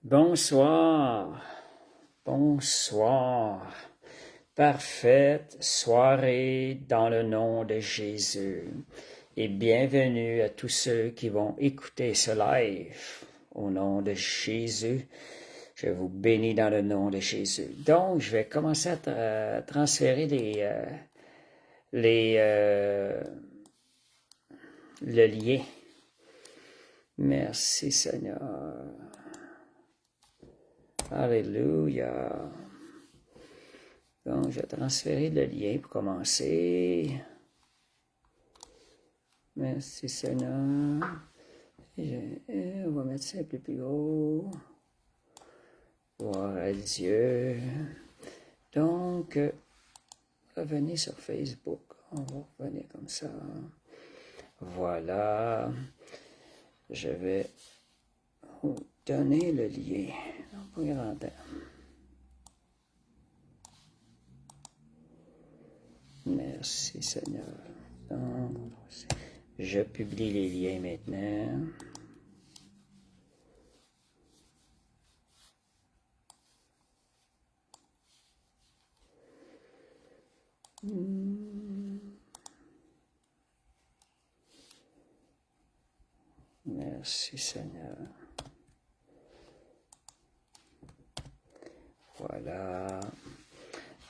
Bonsoir, bonsoir. Parfaite soirée dans le nom de Jésus. Et bienvenue à tous ceux qui vont écouter ce live. Au nom de Jésus, je vous bénis dans le nom de Jésus. Donc, je vais commencer à transférer le lien. Merci Seigneur. Alléluia. Donc, je vais transférer le lien pour commencer. Merci Seigneur. On va mettre ça un peu plus haut. Gloire à Dieu. Donc, revenez sur Facebook. On va revenir comme ça. Voilà. Je vais vous donner le lien. On va regarder. Merci Seigneur. Donc, je publie les liens maintenant. Merci Seigneur. Voilà.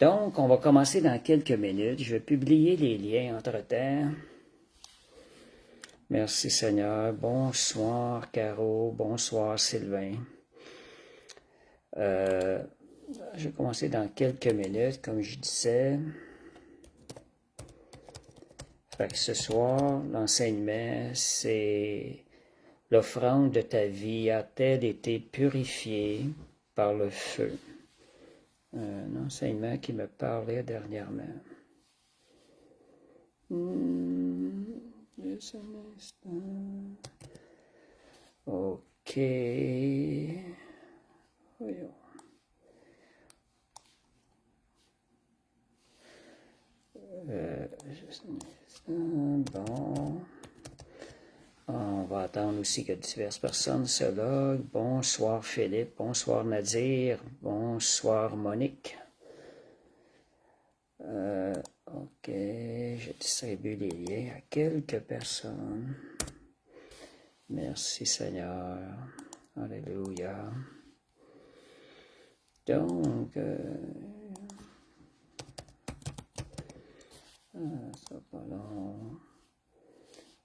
Donc, on va commencer dans quelques minutes. Je vais publier les liens entre-temps. Merci Seigneur. Bonsoir Caro. Bonsoir Sylvain. Je vais commencer dans quelques minutes, comme je disais. Fait que ce soir, l'enseignement, c'est l'offrande de ta vie a-t-elle été purifiée par le feu? Un enseignement qui me parlait dernièrement. Juste un instant. OK. Voyons. Juste un instant. Bon. On va attendre aussi que diverses personnes se loguent. Bonsoir Philippe, bonsoir Nadir, bonsoir Monique. OK, je distribue les liens à quelques personnes. Merci Seigneur. Alléluia. Donc, ça va pas long.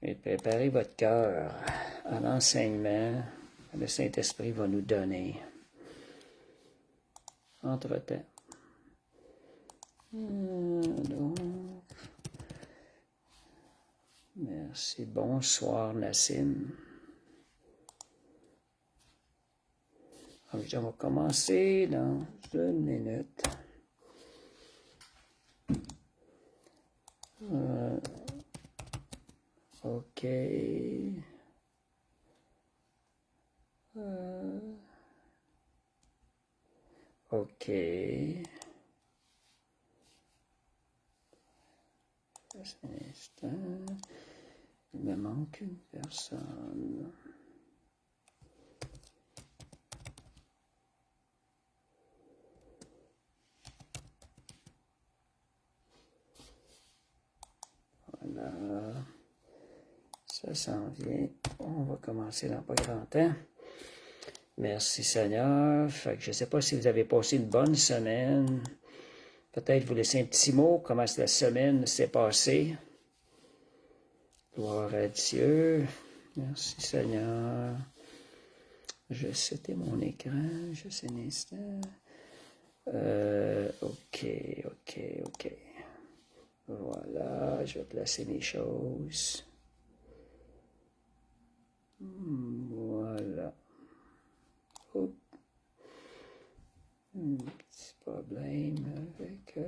Et préparez votre cœur à l'enseignement que le Saint-Esprit va nous donner. Entre-temps. Donc, merci. Bonsoir, Nassim. Donc, on va commencer dans une minute. OK. OK. Juste un instant. Il me manque une personne. Voilà. Ça s'en vient. On va commencer dans pas grand temps. Merci Seigneur. Fait que je ne sais pas si vous avez passé une bonne semaine. Peut-être vous laisser un petit mot, comment la semaine s'est passée. Gloire à Dieu. Merci Seigneur. C'était mon écran, juste un instant. OK. Voilà, je vais placer mes choses. Voilà. Oups. Un petit problème avec...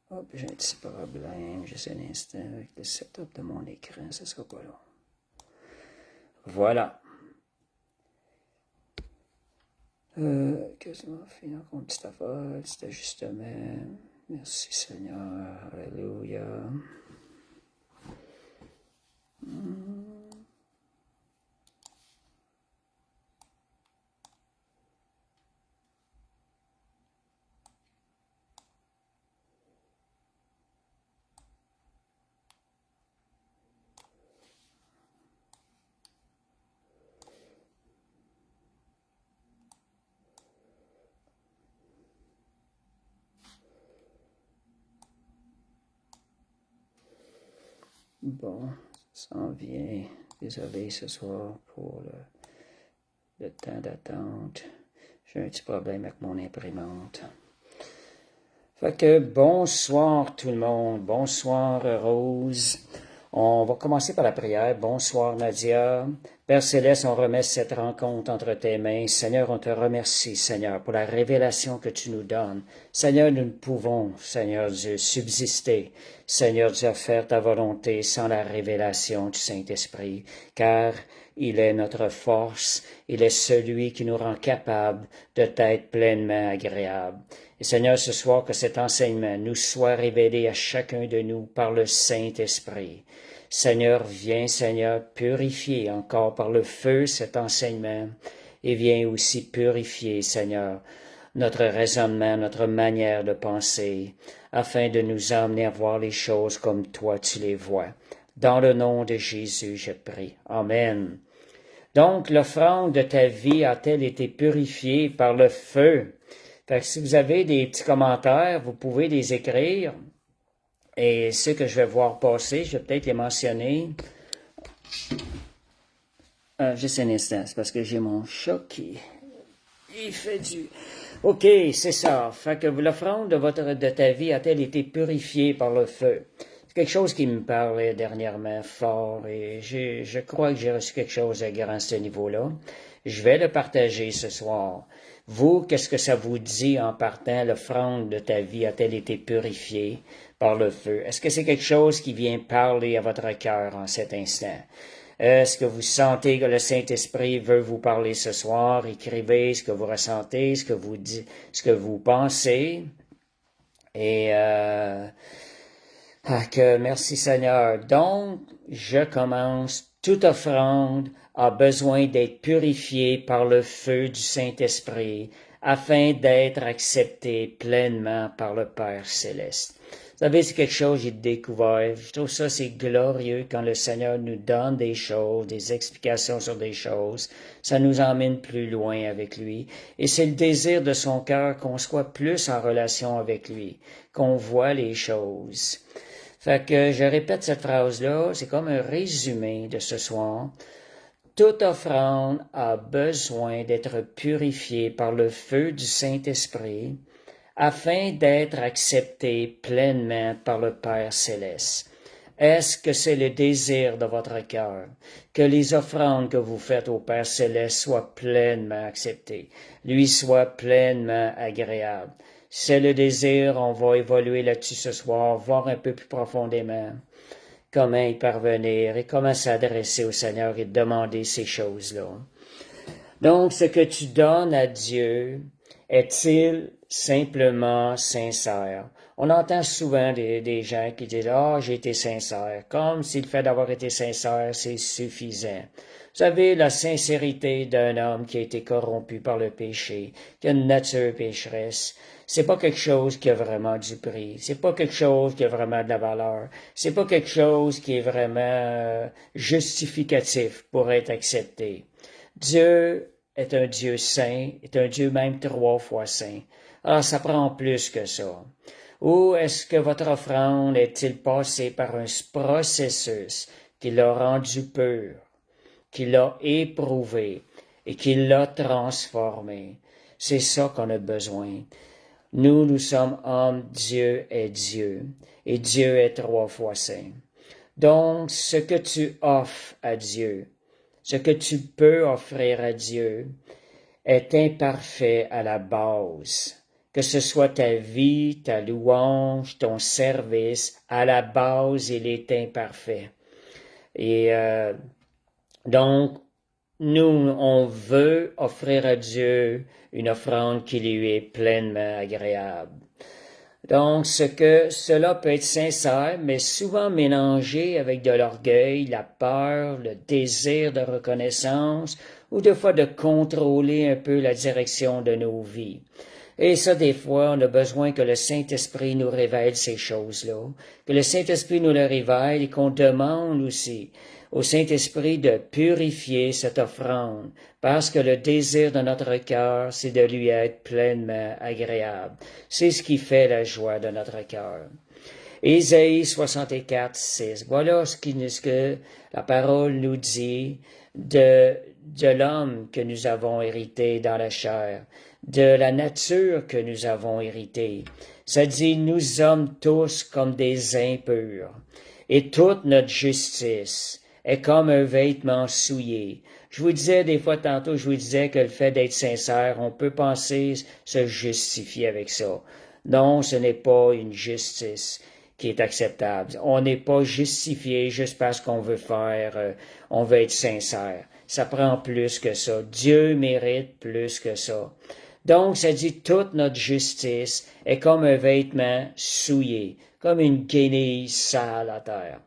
Hop, j'ai un petit problème, juste un instant, avec le setup de mon écran, ça sera pas long. Voilà. Qu'est-ce qu'on fait dans une petite affaire, petit ajustement. Merci Seigneur. Alléluia. Bon, ça en vient. Désolé ce soir pour le temps d'attente. J'ai un petit problème avec mon imprimante. Fait que bonsoir tout le monde. Bonsoir Rose. On va commencer par la prière. Bonsoir Nadia. Père Céleste, on remet cette rencontre entre tes mains. Seigneur, on te remercie, Seigneur, pour la révélation que tu nous donnes. Seigneur, nous ne pouvons, Seigneur Dieu, subsister, Seigneur Dieu, à faire ta volonté sans la révélation du Saint-Esprit, car il est notre force, il est celui qui nous rend capables de t'être pleinement agréable. Et Seigneur, ce soir, que cet enseignement nous soit révélé à chacun de nous par le Saint-Esprit. Seigneur, viens, Seigneur, purifier encore par le feu cet enseignement et viens aussi purifier, Seigneur, notre raisonnement, notre manière de penser, afin de nous emmener à voir les choses comme toi tu les vois. Dans le nom de Jésus, je prie. Amen. Donc, l'offrande de ta vie a-t-elle été purifiée par le feu? Fait que si vous avez des petits commentaires, vous pouvez les écrire. Et ceux que je vais voir passer, je vais peut-être les mentionner. Juste un instant, c'est parce que j'ai mon chat qui il fait du... OK, c'est ça. Fait que l'offrande de ta vie a-t-elle été purifiée par le feu? C'est quelque chose qui me parlait dernièrement fort et je crois que j'ai reçu quelque chose de grand à ce niveau-là. Je vais le partager ce soir. Vous, qu'est-ce que ça vous dit en partant? L'offrande de ta vie a-t-elle été purifiée par le feu? Est-ce que c'est quelque chose qui vient parler à votre cœur en cet instant? Est-ce que vous sentez que le Saint-Esprit veut vous parler ce soir? Écrivez ce que vous ressentez, ce que vous dites, ce que vous pensez. Et merci Seigneur. Donc, je commence. Toute offrande a besoin d'être purifiée par le feu du Saint-Esprit afin d'être acceptée pleinement par le Père céleste. Vous savez, c'est quelque chose que j'ai découvert. Je trouve ça, c'est glorieux quand le Seigneur nous donne des choses, des explications sur des choses. Ça nous emmène plus loin avec lui. Et c'est le désir de son cœur qu'on soit plus en relation avec lui, qu'on voit les choses. Fait que je répète cette phrase-là, c'est comme un résumé de ce soir. Toute offrande a besoin d'être purifiée par le feu du Saint-Esprit afin d'être acceptée pleinement par le Père céleste. Est-ce que c'est le désir de votre cœur que les offrandes que vous faites au Père céleste soient pleinement acceptées, lui soient pleinement agréables? C'est le désir, on va évoluer là-dessus ce soir, voir un peu plus profondément comment y parvenir et comment s'adresser au Seigneur et demander ces choses-là. Donc, ce que tu donnes à Dieu est-il simplement sincère? On entend souvent des gens qui disent « Ah, j'ai été sincère », comme si le fait d'avoir été sincère, c'est suffisant. Vous savez, la sincérité d'un homme qui a été corrompu par le péché, qui a une nature pécheresse, c'est pas quelque chose qui a vraiment du prix. C'est pas quelque chose qui a vraiment de la valeur. C'est pas quelque chose qui est vraiment justificatif pour être accepté. Dieu est un Dieu saint, est un Dieu même 3 fois saint. Alors, ça prend plus que ça. Ou est-ce que votre offrande est-il passée par un processus qui l'a rendu pur, qui l'a éprouvé et qui l'a transformé? C'est ça qu'on a besoin. Nous sommes hommes, Dieu est Dieu, et Dieu est 3 fois saint. Donc, ce que tu offres à Dieu, ce que tu peux offrir à Dieu, est imparfait à la base. Que ce soit ta vie, ta louange, ton service, à la base, il est imparfait. Et donc, nous, on veut offrir à Dieu une offrande qui lui est pleinement agréable. Donc, cela peut être sincère, mais souvent mélangé avec de l'orgueil, la peur, le désir de reconnaissance, ou des fois de contrôler un peu la direction de nos vies. Et ça, des fois, on a besoin que le Saint-Esprit nous révèle ces choses-là, que le Saint-Esprit nous le révèle et qu'on demande aussi au Saint-Esprit de purifier cette offrande, parce que le désir de notre cœur, c'est de lui être pleinement agréable. C'est ce qui fait la joie de notre cœur. Ésaïe 64, 6. Voilà ce que la parole nous dit de l'homme que nous avons hérité dans la chair, de la nature que nous avons héritée. Ça dit, nous sommes tous comme des impurs, et toute notre justice est comme un vêtement souillé. Je vous disais des fois tantôt, je vous disais que le fait d'être sincère, on peut penser se justifier avec ça. Non, ce n'est pas une justice qui est acceptable. On n'est pas justifié juste parce qu'on veut on veut être sincère. Ça prend plus que ça. Dieu mérite plus que ça. Donc, ça dit toute notre justice est comme un vêtement souillé, comme une guenille sale à terre.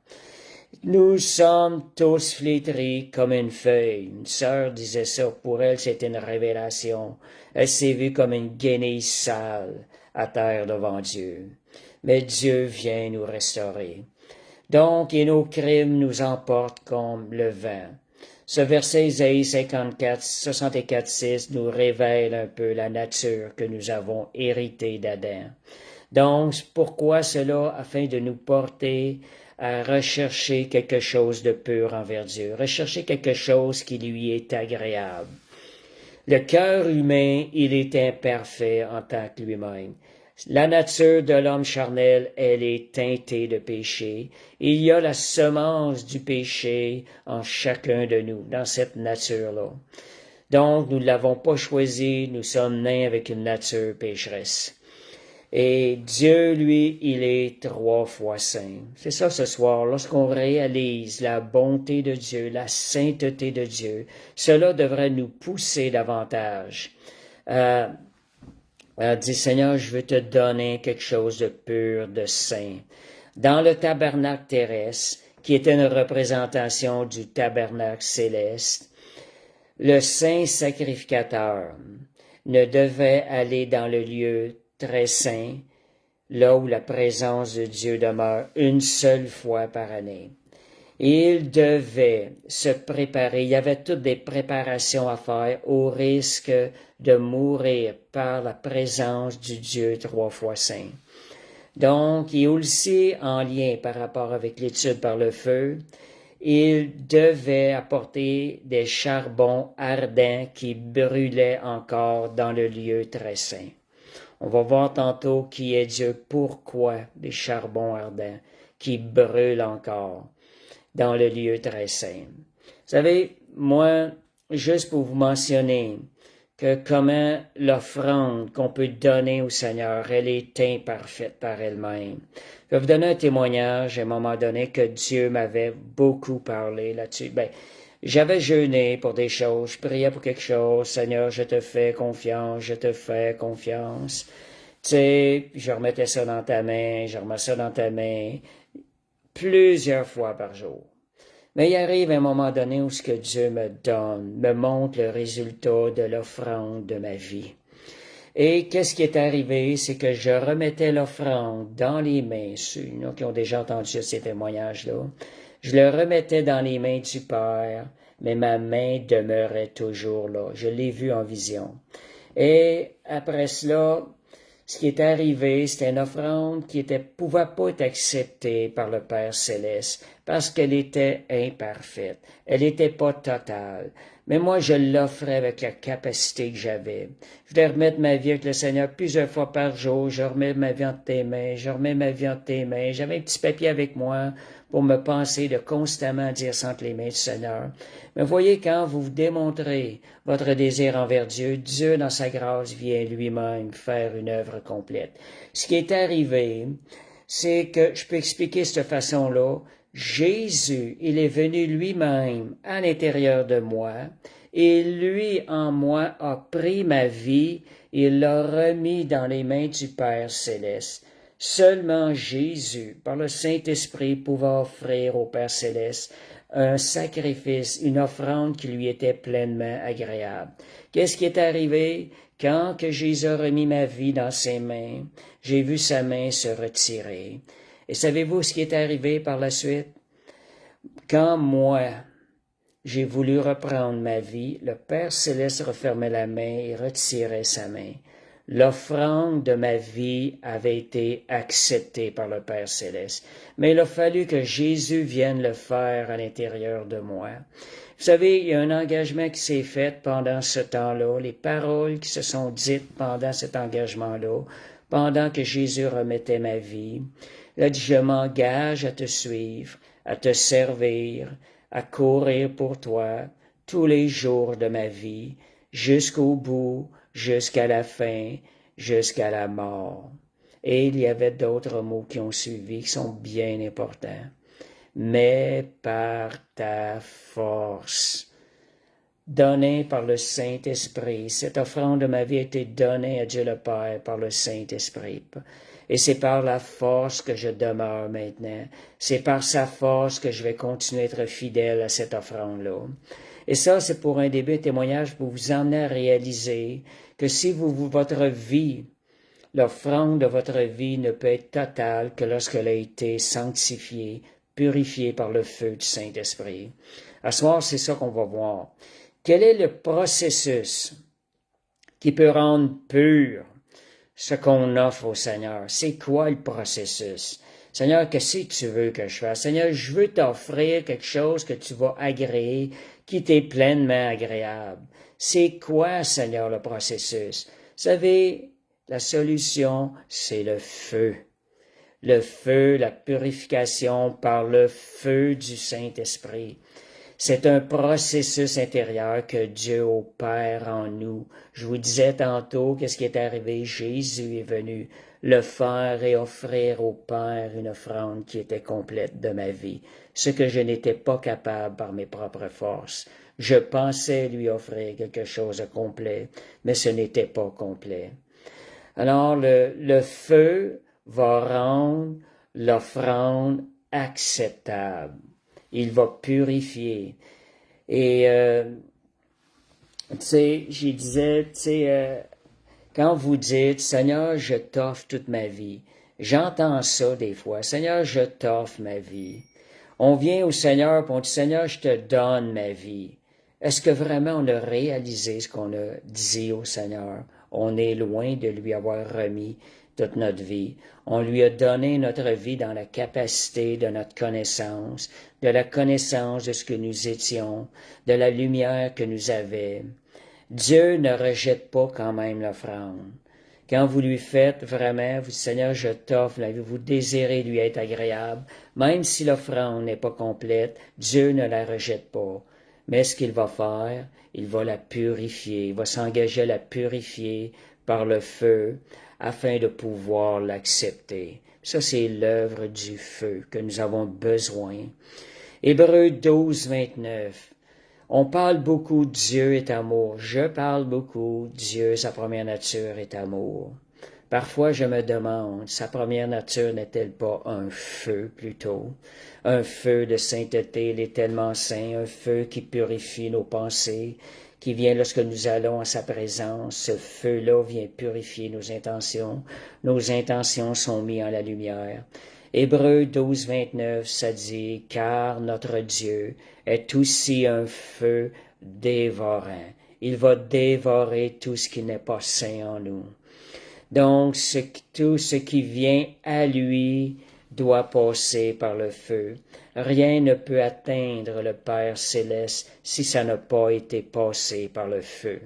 Nous sommes tous flétris comme une feuille. Une sœur disait ça. Pour elle, c'était une révélation. Elle s'est vue comme une guenille sale à terre devant Dieu. Mais Dieu vient nous restaurer. Donc, et nos crimes nous emportent comme le vent. Ce verset Isaïe 64, 6 nous révèle un peu la nature que nous avons héritée d'Adam. Donc, pourquoi cela? Afin de nous porter à rechercher quelque chose de pur envers Dieu, rechercher quelque chose qui lui est agréable. Le cœur humain, il est imparfait en tant que lui-même. La nature de l'homme charnel, elle est teintée de péché. Il y a la semence du péché en chacun de nous, dans cette nature-là. Donc, nous ne l'avons pas choisi, nous sommes nés avec une nature pécheresse. Et Dieu, lui, il est 3 fois saint. C'est ça ce soir, lorsqu'on réalise la bonté de Dieu, la sainteté de Dieu, cela devrait nous pousser davantage à dire, Seigneur, je veux te donner quelque chose de pur, de saint. Dans le tabernacle terrestre, qui était une représentation du tabernacle céleste, le saint sacrificateur ne devait aller dans le lieu très saint, là où la présence de Dieu demeure une seule fois par année. Il devait se préparer, il y avait toutes des préparations à faire au risque de mourir par la présence du Dieu 3 fois saint. Donc, et aussi en lien par rapport avec l'étude par le feu, il devait apporter des charbons ardents qui brûlaient encore dans le lieu très saint. On va voir tantôt qui est Dieu, pourquoi des charbons ardents qui brûlent encore dans le lieu très saint. Vous savez, moi, juste pour vous mentionner que comment l'offrande qu'on peut donner au Seigneur, elle est imparfaite par elle-même. Je vais vous donner un témoignage à un moment donné que Dieu m'avait beaucoup parlé là-dessus. J'avais jeûné pour des choses, je priais pour quelque chose, Seigneur, je te fais confiance, je te fais confiance. Tu sais, je remettais ça dans ta main, je remets ça dans ta main, plusieurs fois par jour. Mais il arrive un moment donné où ce que Dieu me donne, me montre le résultat de l'offrande de ma vie. Et qu'est-ce qui est arrivé, c'est que je remettais l'offrande dans les mains, ceux qui ont déjà entendu ces témoignages-là, je le remettais dans les mains du Père, mais ma main demeurait toujours là. Je l'ai vu en vision. Et après cela, ce qui est arrivé, c'était une offrande qui pouvait pas être acceptée par le Père Céleste parce qu'elle était imparfaite. Elle n'était pas totale. Mais moi, je l'offrais avec la capacité que j'avais. Je voulais remettre ma vie avec le Seigneur plusieurs fois par jour. Je remets ma vie entre tes mains. Je remets ma vie entre tes mains. J'avais un petit papier avec moi pour me penser de constamment dire ça entre les mains du Seigneur. Mais voyez, quand vous démontrez votre désir envers Dieu, Dieu, dans sa grâce, vient lui-même faire une œuvre complète. Ce qui est arrivé, c'est que je peux expliquer de cette façon-là. Jésus, il est venu lui-même à l'intérieur de moi et lui en moi a pris ma vie et l'a remis dans les mains du Père Céleste. Seulement Jésus, par le Saint-Esprit, pouvait offrir au Père Céleste un sacrifice, une offrande qui lui était pleinement agréable. Qu'est-ce qui est arrivé? Quand que Jésus a remis ma vie dans ses mains, j'ai vu sa main se retirer. Et savez-vous ce qui est arrivé par la suite? Quand moi, j'ai voulu reprendre ma vie, le Père Céleste refermait la main et retirait sa main. L'offrande de ma vie avait été acceptée par le Père Céleste, mais il a fallu que Jésus vienne le faire à l'intérieur de moi. Vous savez, il y a un engagement qui s'est fait pendant ce temps-là, les paroles qui se sont dites pendant cet engagement-là, pendant que Jésus remettait ma vie. Il a dit, je m'engage à te suivre, à te servir, à courir pour toi tous les jours de ma vie, jusqu'au bout, jusqu'à la fin, jusqu'à la mort. Et il y avait d'autres mots qui ont suivi, qui sont bien importants. Mais par ta force, donnée par le Saint-Esprit, cette offrande de ma vie a été donnée à Dieu le Père par le Saint-Esprit. Et c'est par la force que je demeure maintenant. C'est par sa force que je vais continuer à être fidèle à cette offrande-là. Et ça, c'est pour un début, un témoignage pour vous emmener à réaliser que si votre vie, l'offrande de votre vie ne peut être totale que lorsqu'elle a été sanctifiée, purifiée par le feu du Saint-Esprit. À ce moment, c'est ça qu'on va voir. Quel est le processus qui peut rendre pur ce qu'on offre au Seigneur? C'est quoi le processus? Seigneur, qu'est-ce que tu veux que je fasse? Seigneur, je veux t'offrir quelque chose que tu vas agréer, qui t'est pleinement agréable. C'est quoi, Seigneur, le processus? Vous savez, la solution, c'est le feu. Le feu, la purification par le feu du Saint-Esprit. C'est un processus intérieur que Dieu opère en nous. Je vous disais tantôt qu'est-ce qui est arrivé. Jésus est venu le faire et offrir au Père une offrande qui était complète de ma vie, ce que je n'étais pas capable par mes propres forces. Je pensais lui offrir quelque chose de complet, mais ce n'était pas complet. Alors le feu va rendre l'offrande acceptable. Il va purifier. Et, tu sais, je disais, tu sais, quand vous dites, Seigneur, je t'offre toute ma vie, j'entends ça des fois. Seigneur, je t'offre ma vie. On vient au Seigneur et on dit, Seigneur, je te donne ma vie. Est-ce que vraiment on a réalisé ce qu'on a dit au Seigneur? On est loin de lui avoir remis toute notre vie. On lui a donné notre vie dans la capacité de notre connaissance, de la connaissance de ce que nous étions, de la lumière que nous avions. Dieu ne rejette pas quand même l'offrande. Quand vous lui faites vraiment, vous dites, Seigneur, je t'offre la vie, vous désirez lui être agréable, même si l'offrande n'est pas complète, Dieu ne la rejette pas. Mais ce qu'il va faire, il va la purifier, il va s'engager à la purifier par le feu afin de pouvoir l'accepter. Ça, c'est l'œuvre du feu que nous avons besoin. Hébreux 12, 29. On parle beaucoup Dieu est amour. Je parle beaucoup Dieu, sa première nature est amour. Parfois, je me demande, sa première nature n'est-elle pas un feu plutôt? Un feu de sainteté, il est tellement saint, un feu qui purifie nos pensées, qui vient lorsque nous allons à sa présence. Ce feu-là vient purifier nos intentions. Nos intentions sont mises en la lumière. Hébreux 12, 29, ça dit, car notre Dieu est aussi un feu dévorant. Il va dévorer tout ce qui n'est pas saint en nous. Donc, tout ce qui vient à lui doit passer par le feu. Rien ne peut atteindre le Père céleste si ça n'a pas été passé par le feu.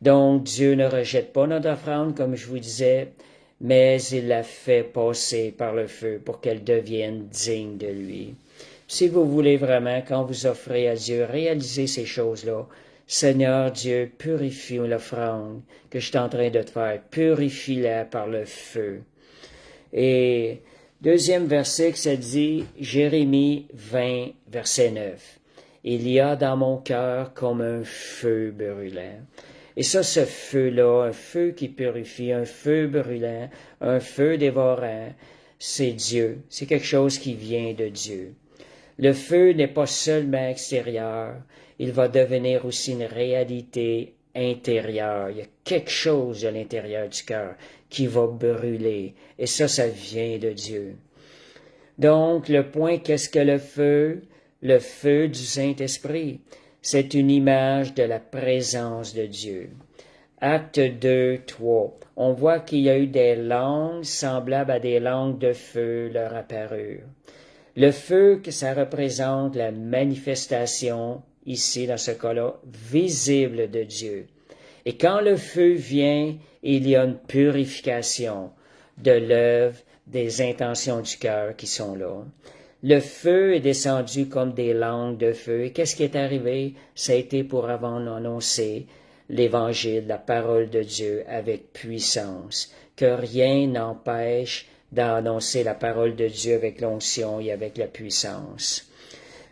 Donc, Dieu ne rejette pas notre offrande, comme je vous disais, mais il la fait passer par le feu pour qu'elle devienne digne de lui. Si vous voulez vraiment, quand vous offrez à Dieu, réaliser ces choses-là, Seigneur Dieu, purifie l'offrande que je suis en train de te faire. Purifie-la par le feu. Et deuxième verset, ça dit, Jérémie 20, verset 9. Il y a dans mon cœur comme un feu brûlant. Et ça, ce feu-là, un feu qui purifie, un feu brûlant, un feu dévorant, c'est Dieu. C'est quelque chose qui vient de Dieu. Le feu n'est pas seulement extérieur, il va devenir aussi une réalité intérieure. Il y a quelque chose à l'intérieur du cœur qui va brûler. Et ça vient de Dieu. Donc, le point, qu'est-ce que le feu? Le feu du Saint-Esprit. C'est une image de la présence de Dieu. Acte 2, 3. On voit qu'il y a eu des langues semblables à des langues de feu leur apparurent. Le feu, que ça représente la manifestation, ici dans ce cas-là, visible de Dieu. Et quand le feu vient, il y a une purification de l'œuvre, des intentions du cœur qui sont là. Le feu est descendu comme des langues de feu. Et qu'est-ce qui est arrivé? Ça a été pour annoncer l'Évangile, la parole de Dieu avec puissance, que rien n'empêche d'annoncer la parole de Dieu avec l'onction et avec la puissance.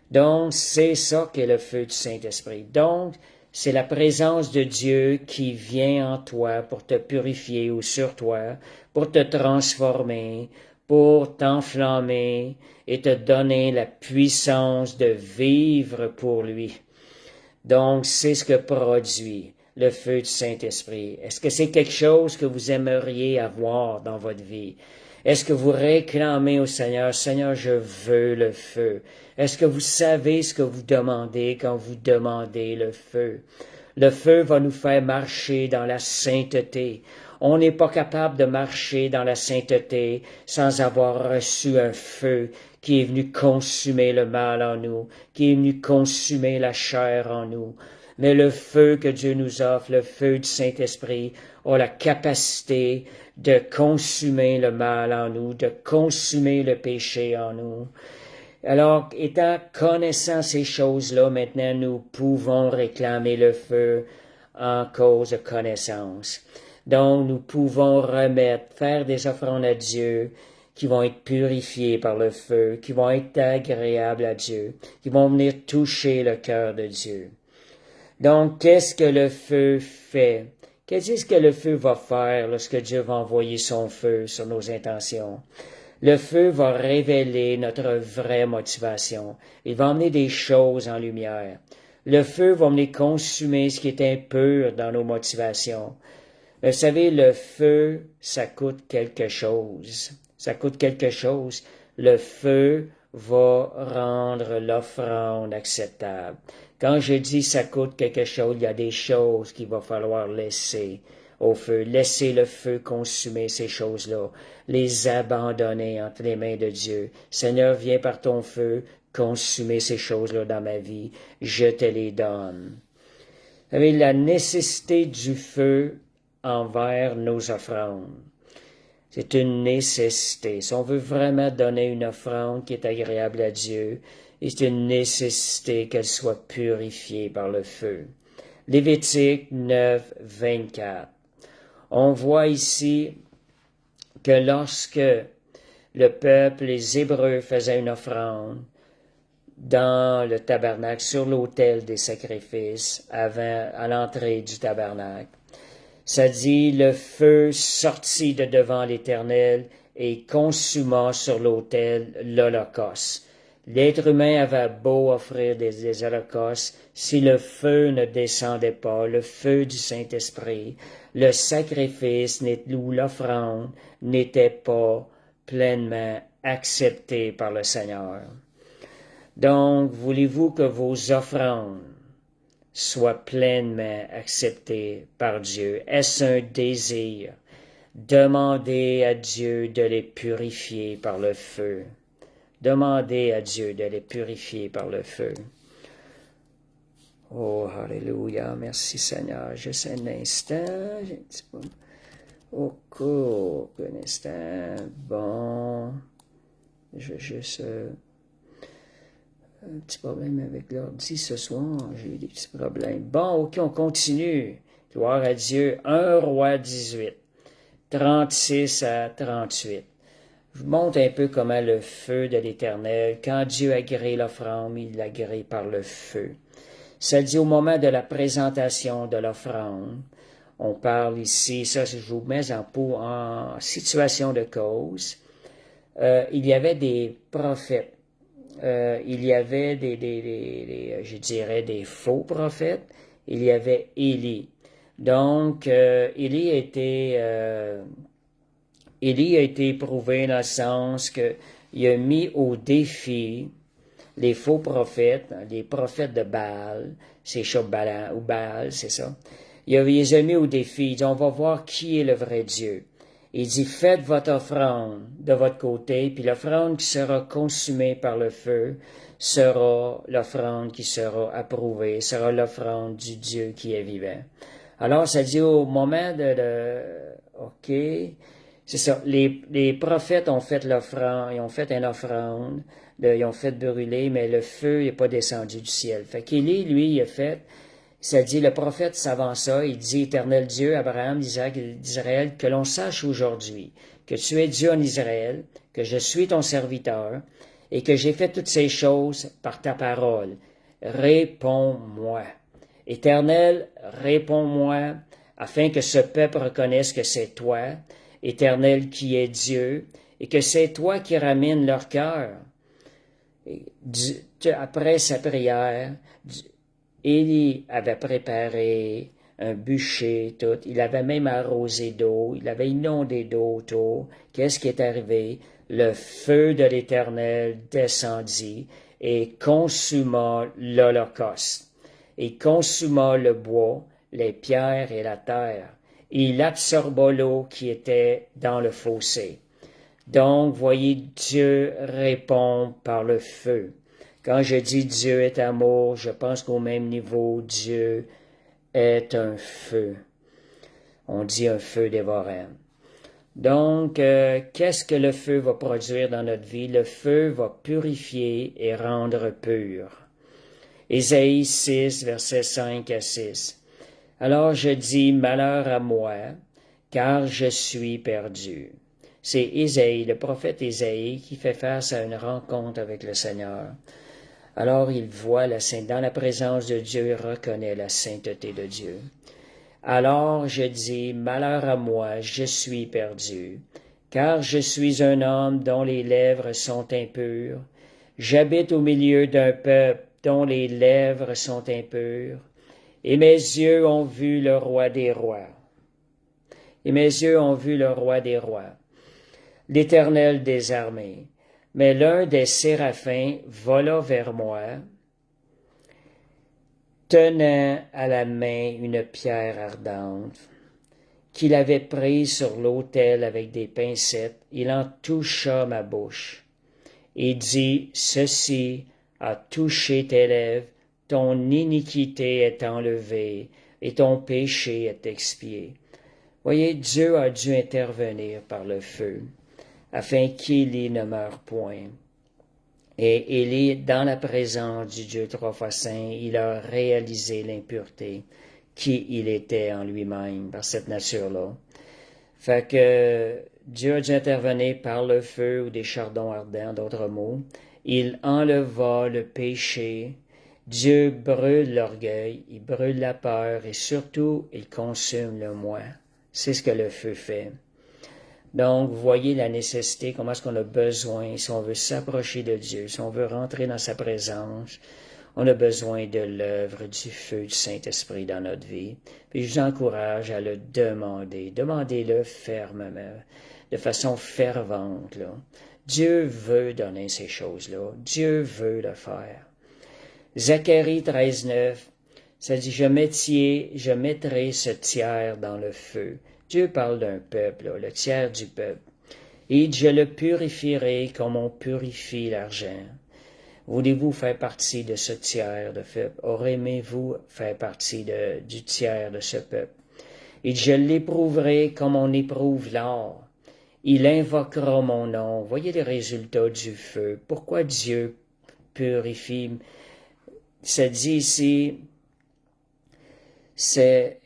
Donc, c'est ça qu'est le feu du Saint-Esprit. Donc, c'est la présence de Dieu qui vient en toi pour te purifier ou sur toi, pour te transformer, pour t'enflammer et te donner la puissance de vivre pour lui. Donc, c'est ce que produit le feu du Saint-Esprit. Est-ce que c'est quelque chose que vous aimeriez avoir dans votre vie? Est-ce que vous réclamez au Seigneur, Seigneur, je veux le feu? Est-ce que vous savez ce que vous demandez quand vous demandez le feu? Le feu va nous faire marcher dans la sainteté. On n'est pas capable de marcher dans la sainteté sans avoir reçu un feu qui est venu consumer le mal en nous, qui est venu consumer la chair en nous. Mais le feu que Dieu nous offre, le feu du Saint-Esprit, a la capacité de consumer le mal en nous, de consumer le péché en nous. Alors, étant connaissant ces choses-là, maintenant, nous pouvons réclamer le feu en cause de connaissance. Donc, nous pouvons faire des offrandes à Dieu qui vont être purifiées par le feu, qui vont être agréables à Dieu, qui vont venir toucher le cœur de Dieu. Donc, qu'est-ce que le feu fait? Qu'est-ce que le feu va faire lorsque Dieu va envoyer son feu sur nos intentions? Le feu va révéler notre vraie motivation. Il va emmener des choses en lumière. Le feu va venir consumer ce qui est impur dans nos motivations. Vous savez, le feu, ça coûte quelque chose. Ça coûte quelque chose. Le feu va rendre l'offrande acceptable. Quand je dis ça coûte quelque chose, il y a des choses qu'il va falloir laisser au feu. Laisser le feu consumer ces choses-là. Les abandonner entre les mains de Dieu. Seigneur, viens par ton feu consumer ces choses-là dans ma vie. Je te les donne. Vous savez, la nécessité du feu envers nos offrandes. C'est une nécessité. Si on veut vraiment donner une offrande qui est agréable à Dieu, c'est une nécessité qu'elle soit purifiée par le feu. Lévitique 9, 24. On voit ici que lorsque le peuple, les Hébreux, faisaient une offrande dans le tabernacle, sur l'autel des sacrifices, à l'entrée du tabernacle, ça dit, le feu sortit de devant l'Éternel et consuma sur l'autel l'holocauste. L'être humain avait beau offrir des holocaustes, si le feu ne descendait pas, le feu du Saint-Esprit, le sacrifice ou l'offrande n'était pas pleinement accepté par le Seigneur. Donc, voulez-vous que vos offrandes soient pleinement acceptées par Dieu? Est-ce un désir? Demandez à Dieu de les purifier par le feu. Demandez à Dieu de les purifier par le feu. Oh, alléluia, merci Seigneur. Juste un instant, j'ai un petit peu... un instant, bon, je vais juste... un petit problème avec l'ordi ce soir, j'ai eu des petits problèmes. Bon, ok, on continue. Gloire à Dieu, 1 Roi 18, 36 à 38. Je vous montre un peu comment le feu de l'Éternel, quand Dieu agrée l'offrande, il l'agrée par le feu. Ça dit au moment de la présentation de l'offrande, On parle ici, ça je vous mets en situation de cause. Il y avait des prophètes. Il y avait je dirais, des faux prophètes. Il y avait Élie. Donc, Élie a été éprouvé dans le sens qu'il a mis au défi les faux prophètes, les prophètes de Baal, c'est Shobbalan ou Baal, c'est ça. Il les a mis au défi. Il dit, on va voir qui est le vrai Dieu. Il dit, faites votre offrande de votre côté, puis l'offrande qui sera consumée par le feu sera l'offrande qui sera approuvée, sera l'offrande du Dieu qui est vivant. Alors, ça dit au moment OK, c'est ça, les prophètes ont fait l'offrande, ils ont fait une offrande, ils ont fait brûler, mais le feu n'est pas descendu du ciel. Fait qu'Élie, lui, il a fait, ça dit, le prophète s'avança, il dit, Éternel Dieu, Abraham, Isaac et d'Israël, que l'on sache aujourd'hui que tu es Dieu en Israël, que je suis ton serviteur, et que j'ai fait toutes ces choses par ta parole. Réponds-moi. Éternel, réponds-moi, afin que ce peuple reconnaisse que c'est toi, Éternel, qui est Dieu, et que c'est toi qui ramènes leur cœur. Après sa prière, Élie avait préparé un bûcher, tout. Il avait même arrosé d'eau, il avait inondé d'eau autour. Qu'est-ce qui est arrivé? Le feu de l'Éternel descendit et consuma l'holocauste. Et consuma le bois, les pierres et la terre. Il absorba l'eau qui était dans le fossé. Donc, voyez, Dieu répond par le feu. Quand je dis Dieu est amour, je pense qu'au même niveau, Dieu est un feu. On dit un feu dévorant. Donc, qu'est-ce que le feu va produire dans notre vie? Le feu va purifier et rendre pur. Ésaïe 6, versets 5 à 6. Alors je dis, malheur à moi, car je suis perdu. C'est Ésaïe, le prophète Ésaïe, qui fait face à une rencontre avec le Seigneur. Alors il voit dans la présence de Dieu, il reconnaît la sainteté de Dieu. Alors je dis, malheur à moi, je suis perdu, car je suis un homme dont les lèvres sont impures. J'habite au milieu d'un peuple dont les lèvres sont impures, et mes yeux ont vu le roi des rois. Et mes yeux ont vu le roi des rois, l'Éternel des armées. Mais l'un des séraphins vola vers moi, tenant à la main une pierre ardente, qu'il avait prise sur l'autel avec des pincettes. Il en toucha ma bouche, et dit, ceci a touché tes lèvres, ton iniquité est enlevée, et ton péché est expié. Voyez, Dieu a dû intervenir par le feu, afin qu'Élie ne meure point. Et Élie, dans la présence du Dieu trois fois saint, il a réalisé l'impureté qui il était en lui-même, par cette nature-là. Fait que Dieu a dû intervenir par le feu ou des chardons ardents, d'autres mots. Il enleva le péché. Dieu brûle l'orgueil, il brûle la peur et surtout, il consume le moi. C'est ce que le feu fait. Donc, vous voyez la nécessité, comment est-ce qu'on a besoin, si on veut s'approcher de Dieu, si on veut rentrer dans sa présence, on a besoin de l'œuvre du feu du Saint-Esprit dans notre vie. Puis je vous encourage à le demander. Demandez-le fermement, de façon fervente, là. Dieu veut donner ces choses-là. Dieu veut le faire. Zacharie 13,9, ça dit, je mettrai ce tiers dans le feu. Dieu parle d'un peuple, là, le tiers du peuple. Et je le purifierai comme on purifie l'argent. Voulez-vous faire partie de ce tiers de peuple? Aimez-vous faire partie du tiers de ce peuple? Et je l'éprouverai comme on éprouve l'or. Il invoquera mon nom. Voyez les résultats du feu. Pourquoi Dieu purifie? Ça dit ici,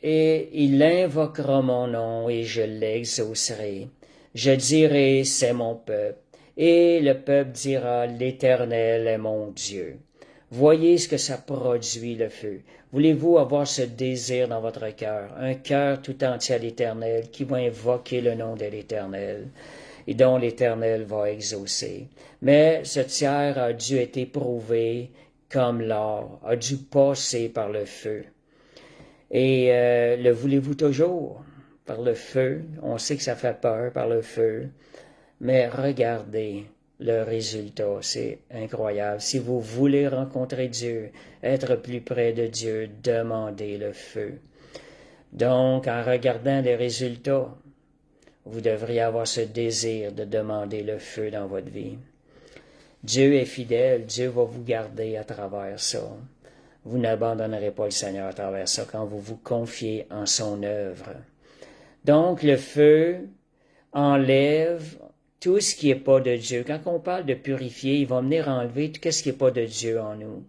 et il invoquera mon nom et je l'exaucerai. Je dirai, c'est mon peuple. Et le peuple dira, l'Éternel est mon Dieu. Voyez ce que ça produit, le feu. Voulez-vous avoir ce désir dans votre cœur, un cœur tout entier à l'Éternel qui va invoquer le nom de l'Éternel et dont l'Éternel va exaucer. Mais ce tiers a dû être éprouvé comme l'or, a dû passer par le feu. Et le voulez-vous toujours? Par le feu, on sait que ça fait peur par le feu, mais regardez le résultat, c'est incroyable. Si vous voulez rencontrer Dieu, être plus près de Dieu, demandez le feu. Donc, en regardant les résultats, vous devriez avoir ce désir de demander le feu dans votre vie. Dieu est fidèle, Dieu va vous garder à travers ça. Vous n'abandonnerez pas le Seigneur à travers ça quand vous vous confiez en son œuvre. Donc, le feu enlève tout ce qui n'est pas de Dieu. Quand on parle de purifier, il va venir enlever tout ce qui n'est pas de Dieu en nous.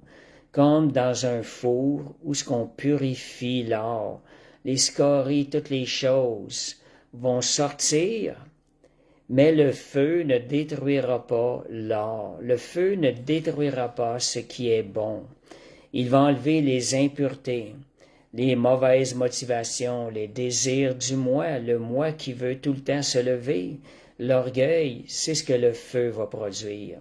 Comme dans un four où ce qu'on purifie l'or, les scories, toutes les choses vont sortir, mais le feu ne détruira pas l'or. Le feu ne détruira pas ce qui est bon. Il va enlever les impuretés, les mauvaises motivations, les désirs du moi, le moi qui veut tout le temps se lever. L'orgueil, c'est ce que le feu va produire.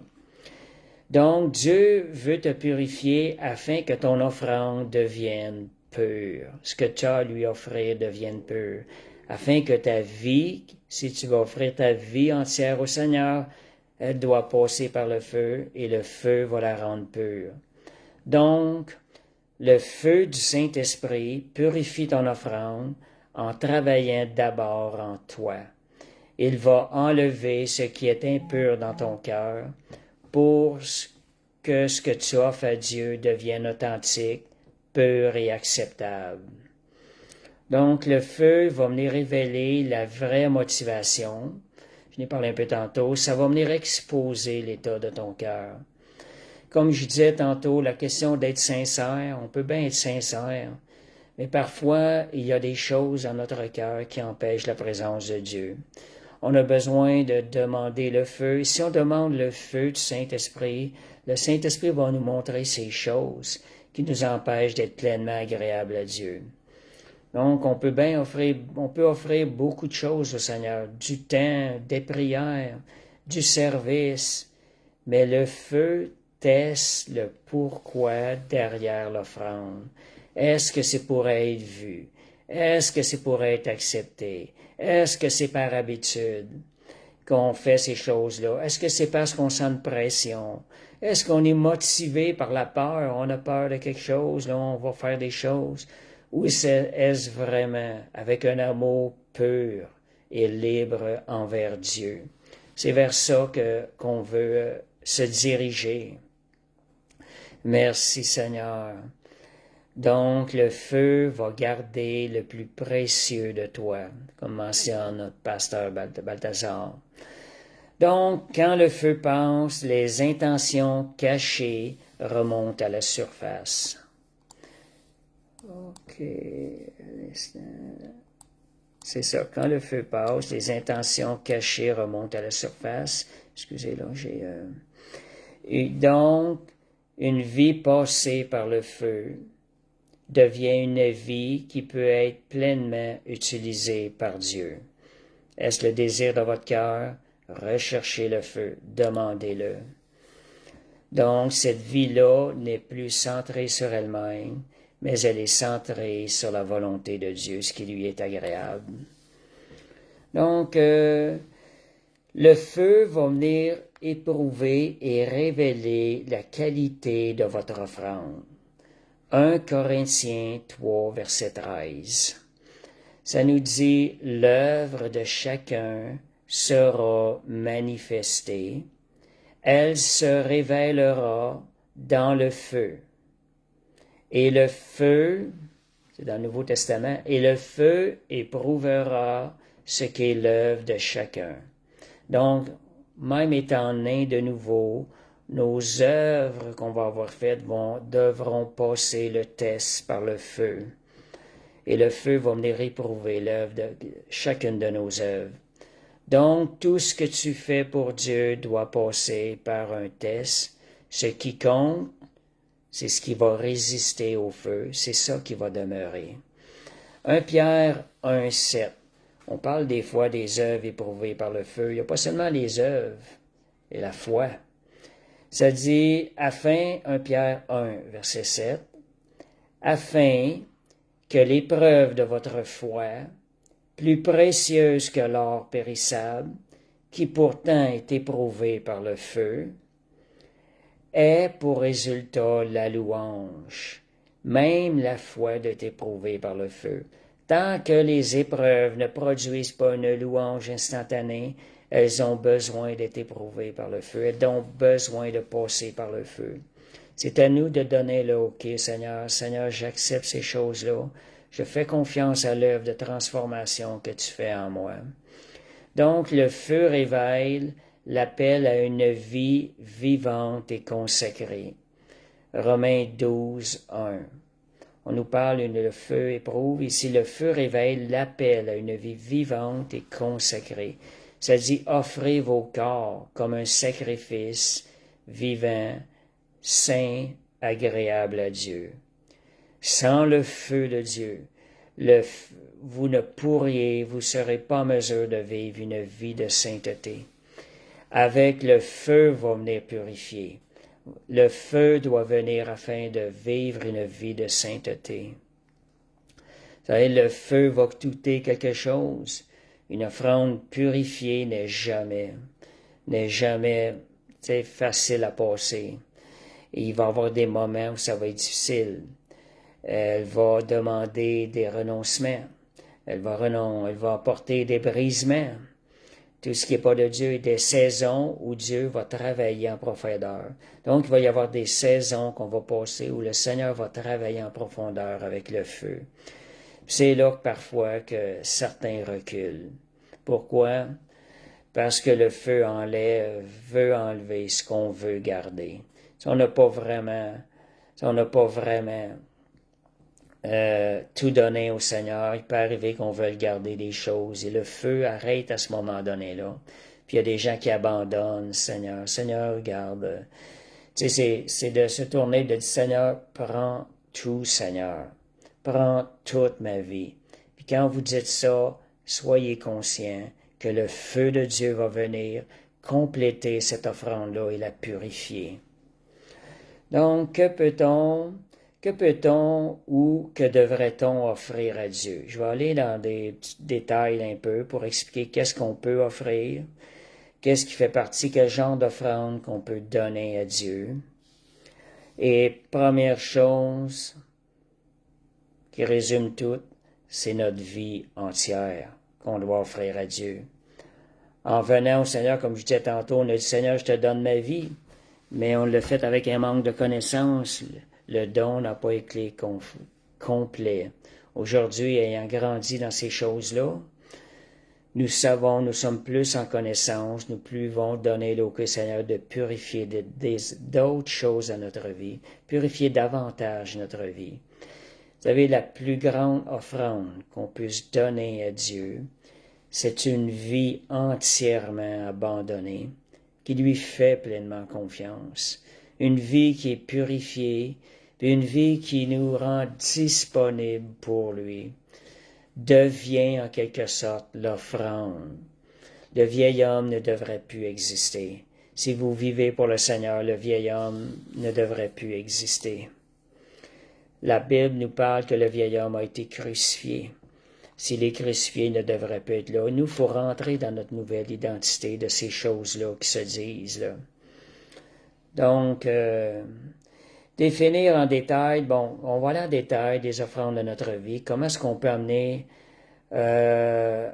Donc, Dieu veut te purifier afin que ton offrande devienne pure. Ce que tu as à lui offrir devienne pur. Afin que ta vie, si tu vas offrir ta vie entière au Seigneur, elle doit passer par le feu et le feu va la rendre pure. Donc, le feu du Saint-Esprit purifie ton offrande en travaillant d'abord en toi. Il va enlever ce qui est impur dans ton cœur pour que ce que tu offres à Dieu devienne authentique, pur et acceptable. Donc, le feu va venir révéler la vraie motivation. Je n'ai parlé un peu tantôt. Ça va venir exposer l'état de ton cœur. Comme je disais tantôt, la question d'être sincère, on peut bien être sincère, mais parfois, il y a des choses dans notre cœur qui empêchent la présence de Dieu. On a besoin de demander le feu. Et si on demande le feu du Saint-Esprit, le Saint-Esprit va nous montrer ces choses qui nous empêchent d'être pleinement agréables à Dieu. Donc, on peut offrir beaucoup de choses au Seigneur, du temps, des prières, du service, mais le feu teste le pourquoi derrière l'offrande. Est-ce que c'est pour être vu? Est-ce que c'est pour être accepté? Est-ce que c'est par habitude qu'on fait ces choses-là? Est-ce que c'est parce qu'on sent une pression? Est-ce qu'on est motivé par la peur? On a peur de quelque chose, là, on va faire des choses. Ou est-ce vraiment avec un amour pur et libre envers Dieu? C'est vers ça qu'on veut se diriger. Merci Seigneur. Donc le feu va garder le plus précieux de toi, comme mentionne notre pasteur Balthazar. Donc, quand le feu passe, les intentions cachées remontent à la surface. OK. C'est ça. Quand le feu passe, les intentions cachées remontent à la surface. Excusez, là, Et donc, une vie passée par le feu devient une vie qui peut être pleinement utilisée par Dieu. Est-ce le désir de votre cœur? Recherchez le feu, demandez-le. Donc, cette vie-là n'est plus centrée sur elle-même, mais elle est centrée sur la volonté de Dieu, ce qui lui est agréable. Donc, le feu va venir éprouver et révéler la qualité de votre offrande. 1 Corinthiens 3, verset 13. Ça nous dit, l'œuvre de chacun sera manifestée. Elle se révélera dans le feu. Et le feu, c'est dans le Nouveau Testament, et le feu éprouvera ce qu'est l'œuvre de chacun. Donc, même étant nés de nouveau, nos œuvres qu'on va avoir faites devront passer le test par le feu. Et le feu va venir éprouver l'œuvre de chacune de nos œuvres. Donc, tout ce que tu fais pour Dieu doit passer par un test. Ce qui compte, c'est ce qui va résister au feu, c'est ça qui va demeurer. 1 Pierre 1,7. On parle des fois des œuvres éprouvées par le feu. Il n'y a pas seulement les œuvres et la foi. Ça dit, 1 Pierre 1, verset 7, afin que l'épreuve de votre foi, plus précieuse que l'or périssable, qui pourtant est éprouvé par le feu, ait pour résultat la louange. Même la foi doit être éprouvée par le feu. Tant que les épreuves ne produisent pas une louange instantanée, elles ont besoin d'être éprouvées par le feu. Elles ont besoin de passer par le feu. C'est à nous de donner le OK, Seigneur. Seigneur, j'accepte ces choses-là. Je fais confiance à l'œuvre de transformation que tu fais en moi. Donc, le feu révèle l'appel à une vie vivante et consacrée. Romains 12, 1. On nous parle le feu éprouve. Ici, le feu révèle l'appel à une vie vivante et consacrée. Ça dit, offrez vos corps comme un sacrifice vivant, saint, agréable à Dieu. Sans le feu de Dieu, vous ne pourriez, vous ne serez pas en mesure de vivre une vie de sainteté. Avec le feu va venir purifier. Le feu doit venir afin de vivre une vie de sainteté. Vous savez, le feu va coûter quelque chose. Une offrande purifiée n'est jamais facile à passer. Et il va y avoir des moments où ça va être difficile. Elle va demander des renoncements. Elle va apporter des brisements. Tout ce qui n'est pas de Dieu est des saisons où Dieu va travailler en profondeur. Donc, il va y avoir des saisons qu'on va passer où le Seigneur va travailler en profondeur avec le feu. C'est là que parfois que certains reculent. Pourquoi? Parce que le feu veut enlever ce qu'on veut garder. Si on n'a pas vraiment tout donné au Seigneur, il peut arriver qu'on veuille garder des choses et le feu arrête à ce moment donné-là. Puis il y a des gens qui abandonnent, Seigneur, regarde. Tu sais, c'est de se tourner, de dire, Seigneur, prends tout, Seigneur. Prends toute ma vie. Puis quand vous dites ça, soyez conscients que le feu de Dieu va venir compléter cette offrande-là et la purifier. Donc, que peut-on ou que devrait-on offrir à Dieu? Je vais aller dans des petits détails un peu pour expliquer qu'est-ce qu'on peut offrir, qu'est-ce qui fait partie, quel genre d'offrande qu'on peut donner à Dieu. Et première chose qui résume tout, c'est notre vie entière qu'on doit offrir à Dieu. En venant au Seigneur, comme je disais tantôt, on a dit, Seigneur, je te donne ma vie, mais on l'a fait avec un manque de connaissance. Le don n'a pas été complet. Aujourd'hui, ayant grandi dans ces choses-là, nous sommes plus en connaissance, nous pouvons donner au Seigneur de purifier d'autres choses à notre vie, purifier davantage notre vie. Vous savez, la plus grande offrande qu'on puisse donner à Dieu, c'est une vie entièrement abandonnée, qui lui fait pleinement confiance. Une vie qui est purifiée, puis une vie qui nous rend disponibles pour lui, devient en quelque sorte l'offrande. Le vieil homme ne devrait plus exister. Si vous vivez pour le Seigneur, le vieil homme ne devrait plus exister. La Bible nous parle que le vieil homme a été crucifié. S'il est crucifié, il ne devrait pas être là. Nous, il faut rentrer dans notre nouvelle identité de ces choses-là qui se disent là. Donc, définir en détail, on va aller en détail des offrandes de notre vie. Comment est-ce qu'on peut amener, quand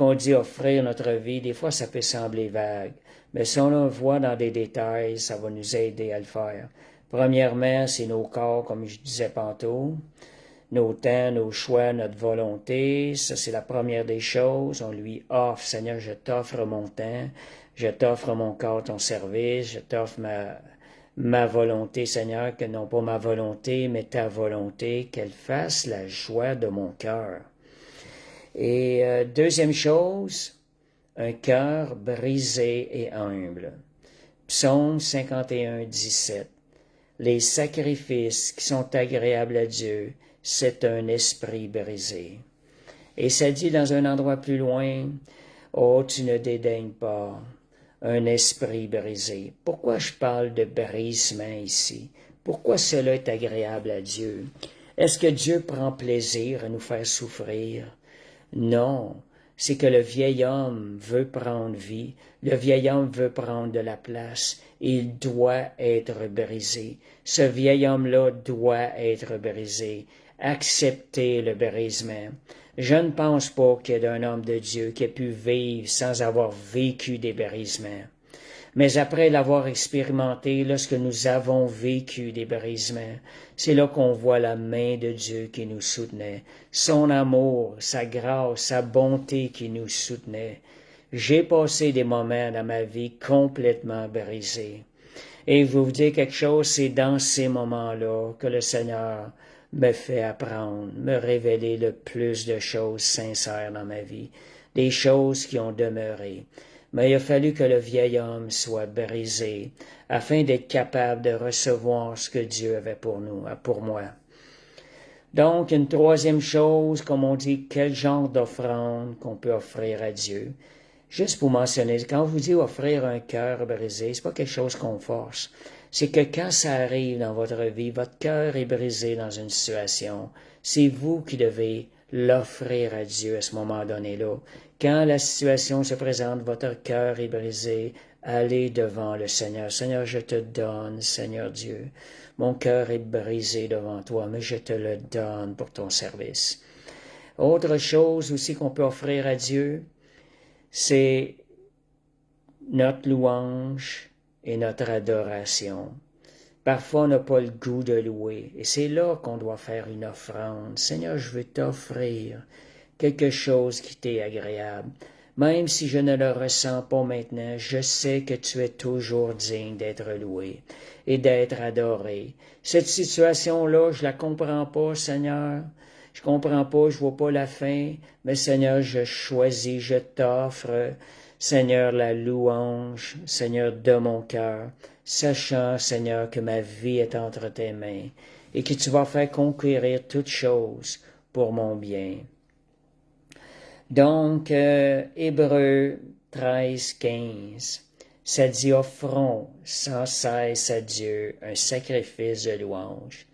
on dit offrir notre vie, des fois ça peut sembler vague. Mais si on le voit dans des détails, ça va nous aider à le faire. Premièrement, c'est nos corps, comme je disais tantôt. Nos temps, nos choix, notre volonté, ça c'est la première des choses. On lui offre, Seigneur, je t'offre mon temps, je t'offre mon corps, ton service, je t'offre ma volonté, Seigneur, que non pas ma volonté, mais ta volonté, qu'elle fasse la joie de mon cœur. Et deuxième chose, un cœur brisé et humble. Psaume 51, 17. Les sacrifices qui sont agréables à Dieu, c'est un esprit brisé. Et ça dit dans un endroit plus loin, « Oh, tu ne dédaignes pas un esprit brisé. » Pourquoi je parle de brisement ici? Pourquoi cela est agréable à Dieu? Est-ce que Dieu prend plaisir à nous faire souffrir? Non, c'est que le vieil homme veut prendre vie, le vieil homme veut prendre de la place, et il doit être brisé. Ce vieil homme-là doit être brisé. Acceptez le brisement. Je ne pense pas qu'il y ait un homme de Dieu qui ait pu vivre sans avoir vécu des brisements. Mais après l'avoir expérimenté, lorsque nous avons vécu des brisements, c'est là qu'on voit la main de Dieu qui nous soutenait, son amour, sa grâce, sa bonté qui nous soutenait. J'ai passé des moments dans ma vie complètement brisés. Et je vais vous dire quelque chose, c'est dans ces moments-là que le Seigneur me fait apprendre, me révéler le plus de choses sincères dans ma vie, des choses qui ont demeuré. Mais il a fallu que le vieil homme soit brisé afin d'être capable de recevoir ce que Dieu avait pour nous, pour moi. Donc, une troisième chose, comme on dit, quel genre d'offrande qu'on peut offrir à Dieu. Juste pour mentionner, quand on vous dit offrir un cœur brisé, c'est pas quelque chose qu'on force. C'est que quand ça arrive dans votre vie, votre cœur est brisé dans une situation, c'est vous qui devez l'offrir à Dieu à ce moment donné-là. Quand la situation se présente, votre cœur est brisé, allez devant le Seigneur. Seigneur, je te donne, Seigneur Dieu. Mon cœur est brisé devant toi, mais je te le donne pour ton service. Autre chose aussi qu'on peut offrir à Dieu, c'est notre louange et notre adoration. Parfois, on n'a pas le goût de louer, et c'est là qu'on doit faire une offrande. Seigneur, je veux t'offrir quelque chose qui t'est agréable. Même si je ne le ressens pas maintenant, je sais que tu es toujours digne d'être loué et d'être adoré. Cette situation-là, je la comprends pas, Seigneur. Je comprends pas, je vois pas la fin, mais Seigneur, je choisis, je t'offre, Seigneur, la louange, Seigneur, de mon cœur, sachant, Seigneur, que ma vie est entre tes mains et que tu vas faire conquérir toutes choses pour mon bien. Donc, Hébreux 13:15, ça dit « Offrons sans cesse à Dieu un sacrifice de louange ».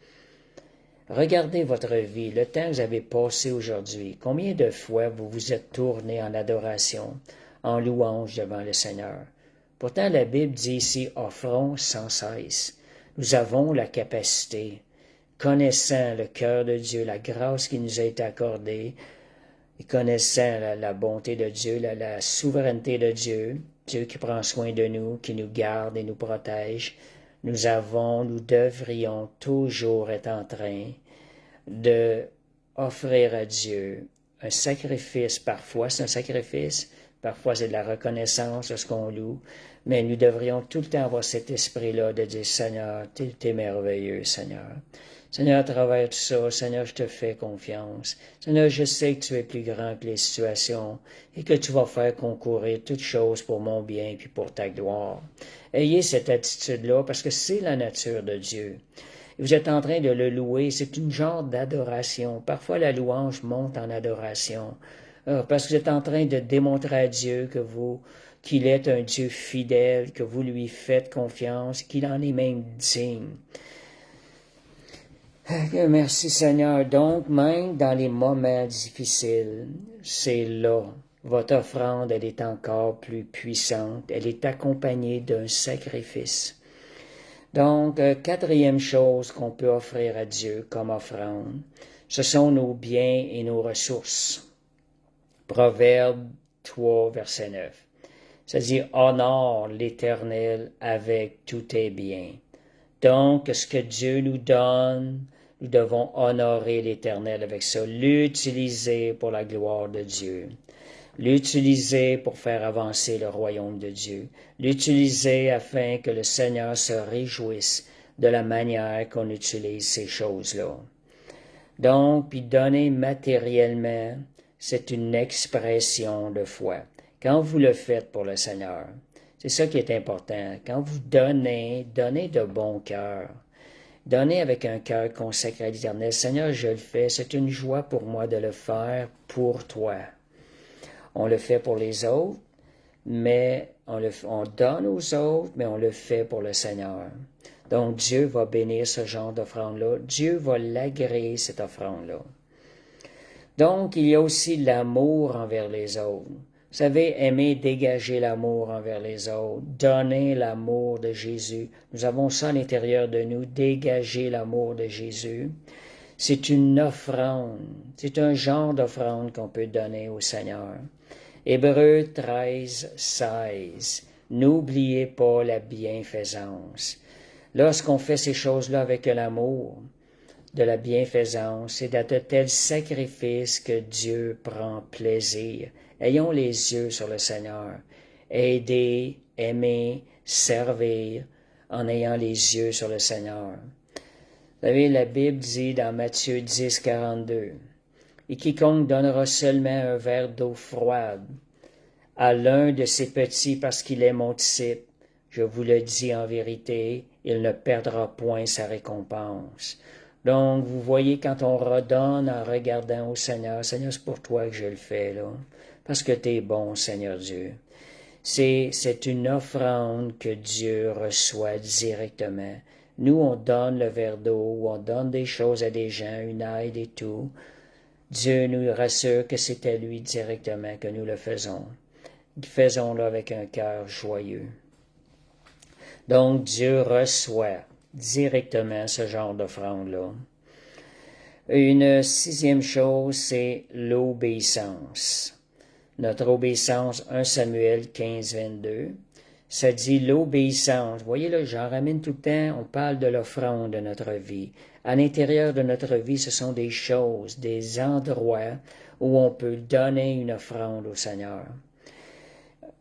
Regardez votre vie, le temps que vous avez passé aujourd'hui. Combien de fois vous vous êtes tourné en adoration, en louange devant le Seigneur? Pourtant, la Bible dit ici « Offrons sans cesse ». Nous avons la capacité, connaissant le cœur de Dieu, la grâce qui nous a été accordée, et connaissant la bonté de Dieu, la souveraineté de Dieu, Dieu qui prend soin de nous, qui nous garde et nous protège, nous devrions toujours être en train de offrir à Dieu un sacrifice. Parfois, c'est un sacrifice, parfois c'est de la reconnaissance lorsqu'on loue, mais nous devrions tout le temps avoir cet esprit-là de dire « Seigneur, t'es merveilleux, Seigneur. Seigneur, à travers tout ça, Seigneur, je te fais confiance. Seigneur, je sais que tu es plus grand que les situations et que tu vas faire concourir toutes choses pour mon bien et puis pour ta gloire. » Ayez cette attitude-là parce que c'est la nature de Dieu. Et vous êtes en train de le louer, c'est une genre d'adoration. Parfois, la louange monte en adoration parce que vous êtes en train de démontrer à Dieu qu'il est un Dieu fidèle, que vous lui faites confiance, qu'il en est même digne. Merci Seigneur. Donc, même dans les moments difficiles, c'est là. Votre offrande, elle est encore plus puissante. Elle est accompagnée d'un sacrifice. Donc, quatrième chose qu'on peut offrir à Dieu comme offrande, ce sont nos biens et nos ressources. Proverbe 3, verset 9. Ça dit « Honore l'Éternel avec tous tes biens ». Donc, ce que Dieu nous donne, nous devons honorer l'Éternel avec ça, l'utiliser pour la gloire de Dieu, l'utiliser pour faire avancer le royaume de Dieu, l'utiliser afin que le Seigneur se réjouisse de la manière qu'on utilise ces choses-là. Donc, puis donner matériellement, c'est une expression de foi. Quand vous le faites pour le Seigneur, c'est ça qui est important. Quand vous donnez de bon cœur. Donnez avec un cœur consacré à l'Éternel. Seigneur, je le fais. C'est une joie pour moi de le faire pour toi. On le fait pour les autres, mais on donne aux autres, mais on le fait pour le Seigneur. Donc, Dieu va bénir ce genre d'offrande-là. Dieu va l'agréer, cette offrande-là. Donc, il y a aussi l'amour envers les autres. Vous savez, aimer, dégager l'amour envers les autres, donner l'amour de Jésus. Nous avons ça à l'intérieur de nous, dégager l'amour de Jésus. C'est une offrande, c'est un genre d'offrande qu'on peut donner au Seigneur. Hébreux 13, 16. N'oubliez pas la bienfaisance. Lorsqu'on fait ces choses-là avec l'amour, de la bienfaisance, c'est de tels sacrifices que Dieu prend plaisir. Ayons les yeux sur le Seigneur. Aider, aimer, servir en ayant les yeux sur le Seigneur. Vous savez, la Bible dit dans Matthieu 10, 42, « Et quiconque donnera seulement un verre d'eau froide à l'un de ses petits parce qu'il est mon disciple, je vous le dis en vérité, il ne perdra point sa récompense. » Donc, vous voyez, quand on redonne en regardant au Seigneur, Seigneur, c'est pour toi que je le fais, là, parce que tu es bon, Seigneur Dieu. C'est une offrande que Dieu reçoit directement. Nous, on donne le verre d'eau, on donne des choses à des gens, une aide et tout. Dieu nous rassure que c'est à lui directement que nous le faisons. Faisons-le avec un cœur joyeux. Donc, Dieu reçoit directement ce genre d'offrande-là. Une sixième chose, c'est l'obéissance. Notre obéissance, 1 Samuel 15, 22, ça dit l'obéissance. Vous voyez là, j'en ramène tout le temps, on parle de l'offrande de notre vie. À l'intérieur de notre vie, ce sont des choses, des endroits où on peut donner une offrande au Seigneur.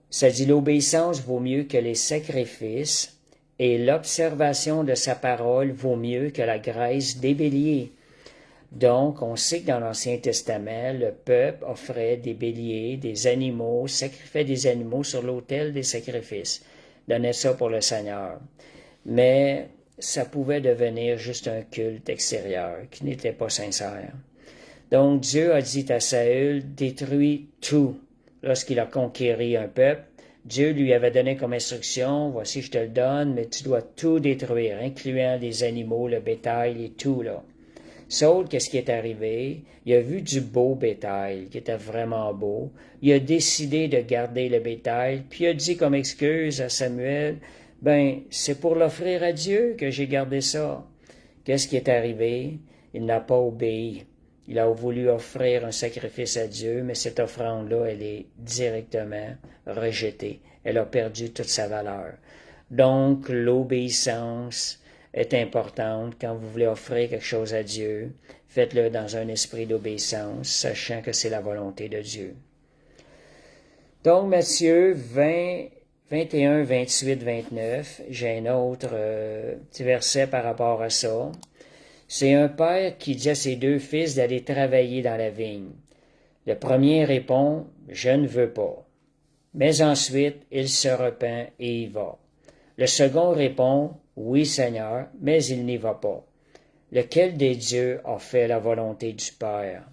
Ça dit l'obéissance vaut mieux que les sacrifices, et l'observation de sa parole vaut mieux que la graisse des béliers. Donc, on sait que dans l'Ancien Testament, le peuple offrait des béliers, des animaux, sacrifiait des animaux sur l'autel des sacrifices, donnait ça pour le Seigneur. Mais ça pouvait devenir juste un culte extérieur qui n'était pas sincère. Donc, Dieu a dit à Saül, détruis tout. Lorsqu'il a conquéri un peuple, Dieu lui avait donné comme instruction, voici je te le donne, mais tu dois tout détruire, incluant les animaux, le bétail et tout, là. Saul, qu'est-ce qui est arrivé? Il a vu du beau bétail, qui était vraiment beau. Il a décidé de garder le bétail, puis il a dit comme excuse à Samuel, c'est pour l'offrir à Dieu que j'ai gardé ça. Qu'est-ce qui est arrivé? Il n'a pas obéi. Il a voulu offrir un sacrifice à Dieu, mais cette offrande-là, elle est directement rejetée. Elle a perdu toute sa valeur. Donc, l'obéissance est importante. Quand vous voulez offrir quelque chose à Dieu, faites-le dans un esprit d'obéissance, sachant que c'est la volonté de Dieu. Donc, Matthieu 20, 21, 28, 29, j'ai un autre petit verset par rapport à ça. C'est un père qui dit à ses deux fils d'aller travailler dans la vigne. Le premier répond, « Je ne veux pas. » Mais ensuite, il se repent et y va. Le second répond, « Oui, Seigneur, mais il n'y va pas. » Lequel des dieux a fait la volonté du Père?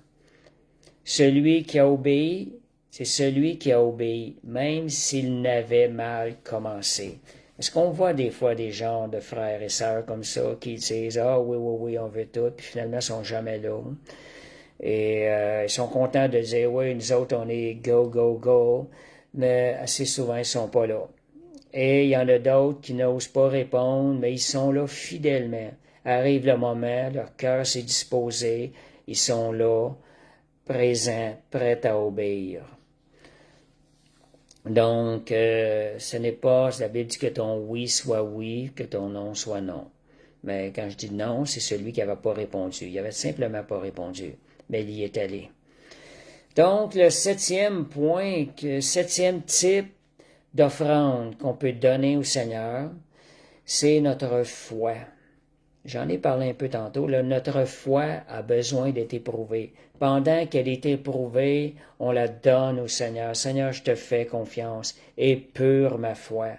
Celui qui a obéi, c'est celui qui a obéi, même s'il n'avait mal commencé. Est-ce qu'on voit des fois des gens de frères et sœurs comme ça qui disent « Ah oui, oui, oui, on veut tout », puis finalement ils sont jamais là. Et ils sont contents de dire « Oui, nous autres, on est go, go, go », mais assez souvent ils sont pas là. Et il y en a d'autres qui n'osent pas répondre, mais ils sont là fidèlement. Arrive le moment, leur cœur s'est disposé, ils sont là, présents, prêts à obéir. Donc, ce n'est pas, la Bible dit que ton oui soit oui, que ton non soit non. Mais quand je dis non, c'est celui qui n'avait pas répondu. Il n'avait simplement pas répondu, mais il y est allé. Donc, le septième point, septième type d'offrande qu'on peut donner au Seigneur, c'est notre foi. J'en ai parlé un peu tantôt, là, notre foi a besoin d'être éprouvée. Pendant qu'elle est éprouvée, on la donne au Seigneur. Seigneur, je te fais confiance, épure ma foi.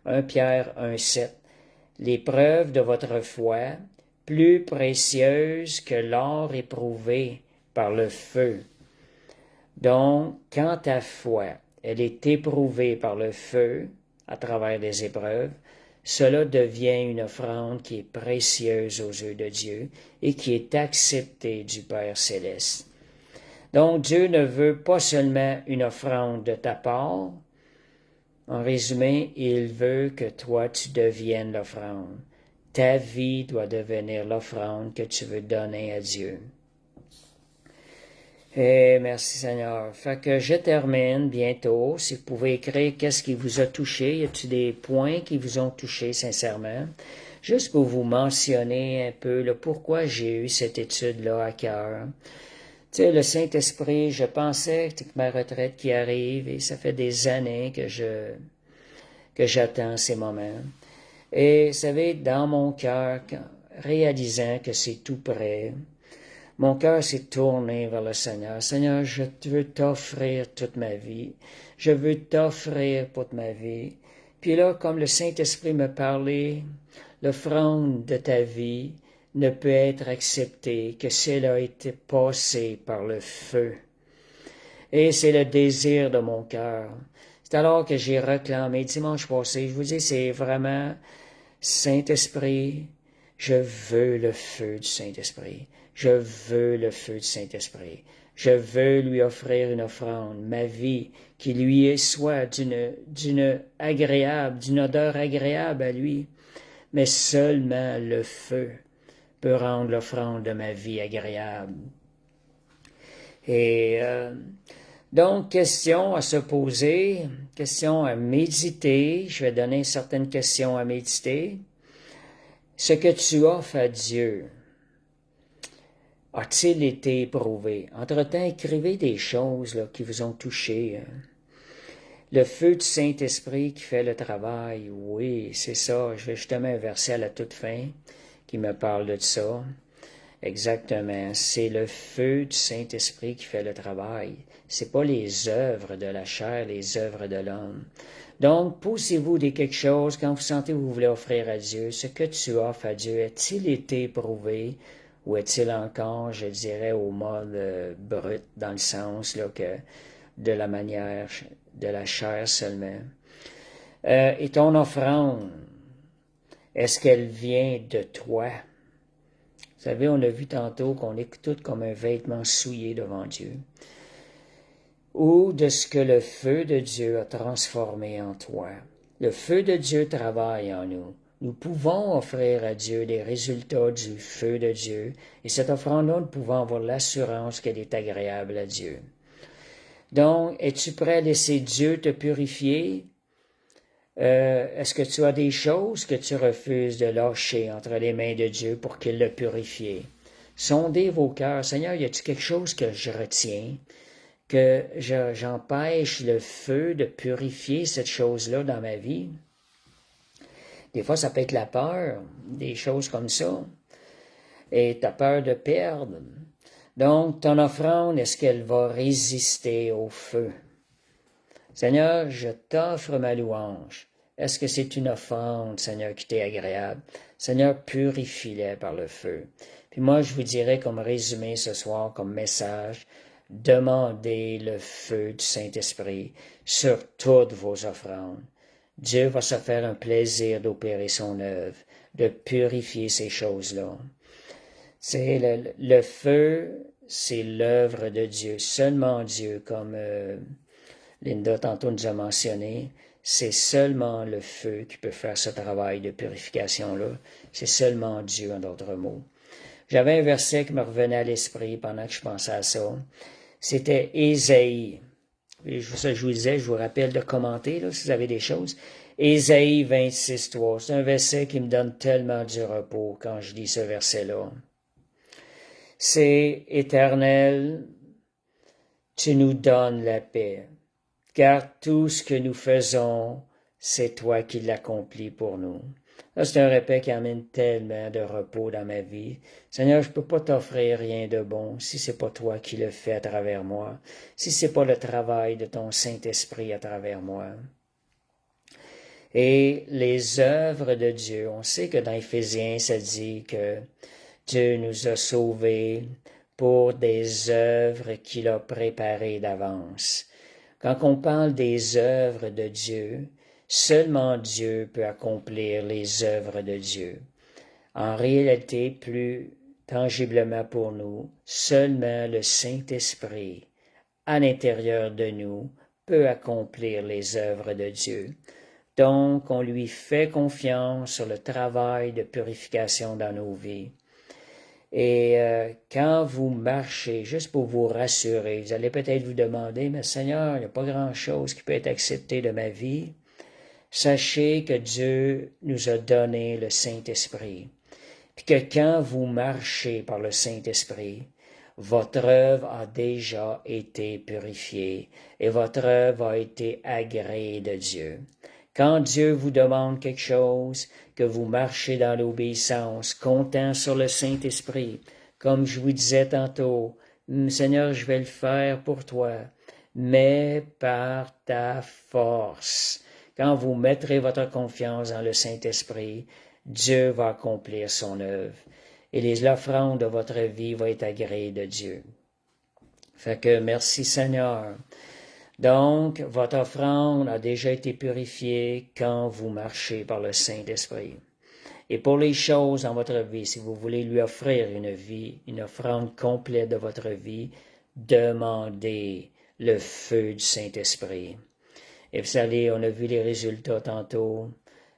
1 Pierre 1,7. L'épreuve de votre foi, plus précieuse que l'or éprouvé par le feu. Donc, quand ta foi, elle est éprouvée par le feu, à travers les épreuves, cela devient une offrande qui est précieuse aux yeux de Dieu et qui est acceptée du Père céleste. Donc, Dieu ne veut pas seulement une offrande de ta part. En résumé, il veut que toi, tu deviennes l'offrande. Ta vie doit devenir l'offrande que tu veux donner à Dieu. Et merci Seigneur. Fait que je termine bientôt. Si vous pouvez écrire qu'est-ce qui vous a touché, y a-t-il des points qui vous ont touché sincèrement? Juste pour vous mentionner un peu le pourquoi j'ai eu cette étude-là à cœur. Tu sais, le Saint-Esprit, je pensais que ma retraite qui arrive et ça fait des années que j'attends ces moments. Et vous savez, dans mon cœur, réalisant que c'est tout près, mon cœur s'est tourné vers le Seigneur. Seigneur, je veux t'offrir toute ma vie. Je veux t'offrir toute ma vie. Puis là, comme le Saint-Esprit me parlait, l'offrande de ta vie ne peut être acceptée que si elle a été passée par le feu. Et c'est le désir de mon cœur. C'est alors que j'ai réclamé dimanche passé. Je vous dis, c'est vraiment Saint-Esprit, je veux le feu du Saint-Esprit. Je veux le feu du Saint-Esprit. Je veux lui offrir une offrande, ma vie, qui lui soit d'une odeur agréable à lui. Mais seulement le feu peut rendre l'offrande de ma vie agréable. Et donc, question à se poser, question à méditer. Je vais donner certaines questions à méditer. Ce que tu offres à Dieu, a-t-il été éprouvé? Entre-temps, écrivez des choses là, qui vous ont touché. Le feu du Saint-Esprit qui fait le travail, oui, c'est ça. Je vais justement un verset à la toute fin qui me parle de ça. Exactement. C'est le feu du Saint-Esprit qui fait le travail. C'est pas les œuvres de la chair, les œuvres de l'homme. Donc, posez-vous des quelque chose quand vous sentez que vous voulez offrir à Dieu. Ce que tu offres à Dieu, a-t-il été éprouvé ou est-il encore, je dirais, au mode brut, dans le sens là, que de la manière de la chair seulement? Et ton offrande, est-ce qu'elle vient de toi? Vous savez, on a vu tantôt qu'on est tout comme un vêtement souillé devant Dieu. Ou de ce que le feu de Dieu a transformé en toi. Le feu de Dieu travaille en nous. Nous pouvons offrir à Dieu les résultats du feu de Dieu, et cette offrande-là, nous pouvons avoir l'assurance qu'elle est agréable à Dieu. Donc, es-tu prêt à laisser Dieu te purifier? Est-ce que tu as des choses que tu refuses de lâcher entre les mains de Dieu pour qu'il le purifie? Sondez vos cœurs. Seigneur, y a-t-il quelque chose que je retiens, que j'empêche le feu de purifier cette chose-là dans ma vie? Des fois, ça peut être la peur, des choses comme ça. Et tu as peur de perdre. Donc, ton offrande, est-ce qu'elle va résister au feu? Seigneur, je t'offre ma louange. Est-ce que c'est une offrande, Seigneur, qui t'est agréable? Seigneur, purifie-les par le feu. Puis moi, je vous dirais comme résumé ce soir, comme message, demandez le feu du Saint-Esprit sur toutes vos offrandes. Dieu va se faire un plaisir d'opérer son œuvre, de purifier ces choses-là. C'est le feu, c'est l'œuvre de Dieu, seulement Dieu, comme Linda tantôt nous a mentionné, c'est seulement le feu qui peut faire ce travail de purification-là. C'est seulement Dieu, en d'autres mots. J'avais un verset qui me revenait à l'esprit pendant que je pensais à ça. C'était Ésaïe. Je vous disais, je vous rappelle de commenter là, si vous avez des choses. Ésaïe 26:3. C'est un verset qui me donne tellement du repos quand je lis ce verset-là. C'est Éternel, tu nous donnes la paix. Car tout ce que nous faisons, c'est toi qui l'accomplis pour nous. Là, c'est un répète qui amène tellement de repos dans ma vie. Seigneur, je ne peux pas t'offrir rien de bon si c'est pas toi qui le fais à travers moi, si c'est pas le travail de ton Saint-Esprit à travers moi. Et les œuvres de Dieu, on sait que dans Éphésiens, ça dit que Dieu nous a sauvés pour des œuvres qu'il a préparées d'avance. Quand on parle des œuvres de Dieu, seulement Dieu peut accomplir les œuvres de Dieu. En réalité, plus tangiblement pour nous, seulement le Saint-Esprit, à l'intérieur de nous, peut accomplir les œuvres de Dieu. Donc, on lui fait confiance sur le travail de purification dans nos vies. Et quand vous marchez, juste pour vous rassurer, vous allez peut-être vous demander, mais Seigneur, il n'y a pas grand-chose qui peut être accepté de ma vie. Sachez que Dieu nous a donné le Saint-Esprit. Puis que quand vous marchez par le Saint-Esprit, votre œuvre a déjà été purifiée et votre œuvre a été agréée de Dieu. Quand Dieu vous demande quelque chose, que vous marchez dans l'obéissance, comptant sur le Saint-Esprit, comme je vous disais tantôt, Seigneur, je vais le faire pour toi, mais par ta force. Quand vous mettrez votre confiance dans le Saint-Esprit, Dieu va accomplir son œuvre et l'offrande de votre vie va être agréée de Dieu. Fait que merci Seigneur. Donc, votre offrande a déjà été purifiée quand vous marchez par le Saint-Esprit. Et pour les choses dans votre vie, si vous voulez lui offrir une offrande complète de votre vie, demandez le feu du Saint-Esprit. Et vous savez, on a vu les résultats tantôt.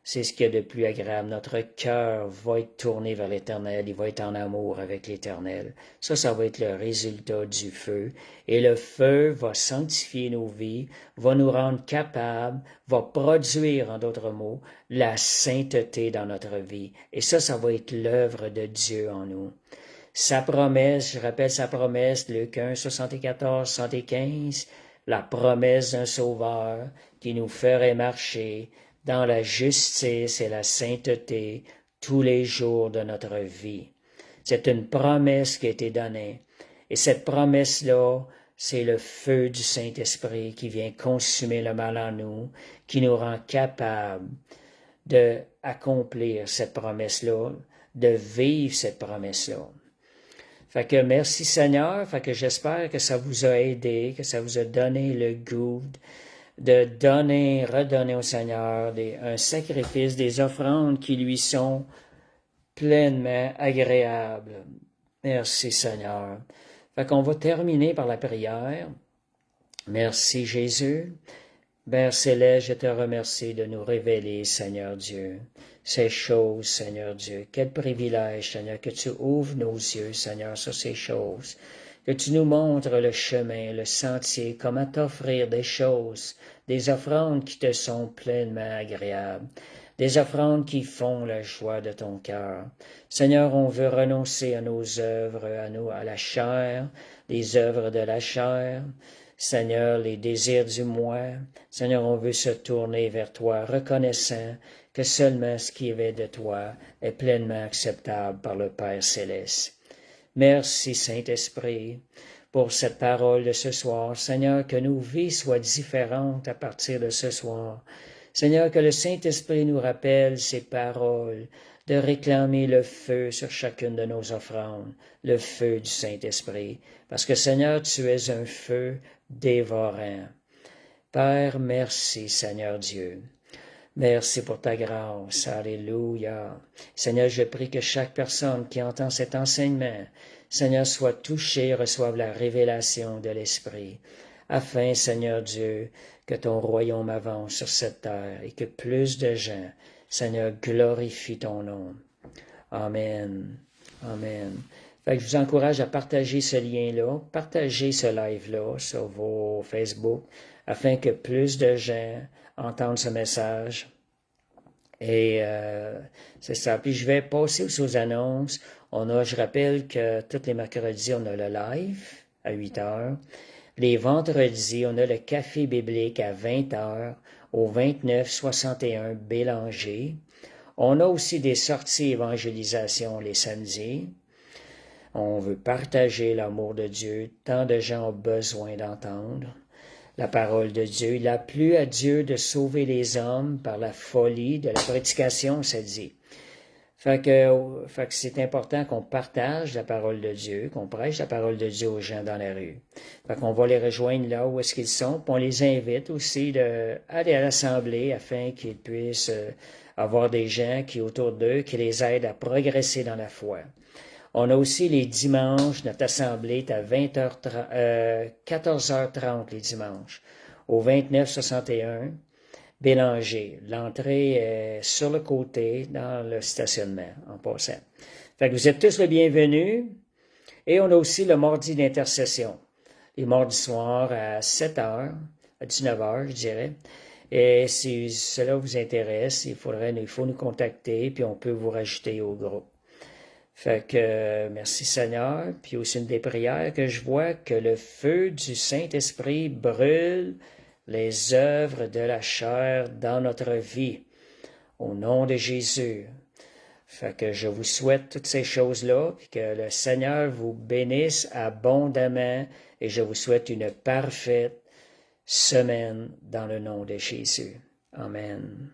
C'est ce qu'il y a de plus agréable. Notre cœur va être tourné vers l'Éternel. Il va être en amour avec l'Éternel. Ça va être le résultat du feu. Et le feu va sanctifier nos vies, va nous rendre capables, va produire, en d'autres mots, la sainteté dans notre vie. Et ça va être l'œuvre de Dieu en nous. Sa promesse, je rappelle sa promesse, Luc 1, 74, 75, la promesse d'un sauveur qui nous ferait marcher dans la justice et la sainteté tous les jours de notre vie. C'est une promesse qui a été donnée. Et cette promesse-là, c'est le feu du Saint-Esprit qui vient consumer le mal en nous, qui nous rend capables d'accomplir cette promesse-là, de vivre cette promesse-là. Fait que merci Seigneur, fait que j'espère que ça vous a aidé, que ça vous a donné le goût de redonner au Seigneur un sacrifice, des offrandes qui lui sont pleinement agréables. Merci Seigneur. Fait qu'on va terminer par la prière. Merci Jésus. Père Céleste, je te remercie de nous révéler, Seigneur Dieu, ces choses, Seigneur Dieu. Quel privilège, Seigneur, que tu ouvres nos yeux, Seigneur, sur ces choses. Que tu nous montres le chemin, le sentier, comment t'offrir des choses, des offrandes qui te sont pleinement agréables, des offrandes qui font la joie de ton cœur. Seigneur, on veut renoncer à nos œuvres, à la chair, les œuvres de la chair. Seigneur, les désirs du moi. Seigneur, on veut se tourner vers toi, reconnaissant que seulement ce qui est de toi est pleinement acceptable par le Père Céleste. Merci, Saint-Esprit, pour cette parole de ce soir. Seigneur, que nos vies soient différentes à partir de ce soir. Seigneur, que le Saint-Esprit nous rappelle ces paroles, de réclamer le feu sur chacune de nos offrandes, le feu du Saint-Esprit. Parce que, Seigneur, tu es un feu dévorant. Père, merci, Seigneur Dieu. Merci pour ta grâce. Alléluia. Seigneur, je prie que chaque personne qui entend cet enseignement, Seigneur, soit touchée, reçoive la révélation de l'Esprit, afin, Seigneur Dieu, que ton royaume avance sur cette terre et que plus de gens, Seigneur, glorifient ton nom. Amen. Amen. Fait que je vous encourage à partager ce lien-là, partager ce live-là sur vos Facebook, afin que plus de gens entendent ce message. Et c'est ça. Puis je vais passer aux annonces. Je rappelle que tous les mercredis, on a le live à 8 heures. Les vendredis, on a le café biblique à 20 heures au 2961 Bélanger. On a aussi des sorties évangélisation les samedis. On veut partager l'amour de Dieu. Tant de gens ont besoin d'entendre. la parole de Dieu. Il a plu à Dieu de sauver les hommes par la folie de la prédication, ça dit. Fait que c'est important qu'on partage la parole de Dieu, qu'on prêche la parole de Dieu aux gens dans la rue. Fait qu'on va les rejoindre là où est-ce qu'ils sont, puis on les invite aussi d'aller à l'assemblée afin qu'ils puissent avoir des gens qui autour d'eux, qui les aident à progresser dans la foi. On a aussi les dimanches, notre assemblée est à 14h30 les dimanches, au 2961 Bélanger. L'entrée est sur le côté, dans le stationnement, en passant. Fait que vous êtes tous les bienvenus. Et on a aussi le mardi d'intercession. Les mardis soirs à 7h, à 19h, je dirais. Et si cela vous intéresse, il faut nous contacter, puis on peut vous rajouter au groupe. Fait que merci Seigneur. Puis aussi une des prières que je vois, que le feu du Saint-Esprit brûle les œuvres de la chair dans notre vie, au nom de Jésus. Fait que je vous souhaite toutes ces choses-là, puis que le Seigneur vous bénisse abondamment, et je vous souhaite une parfaite semaine dans le nom de Jésus. Amen.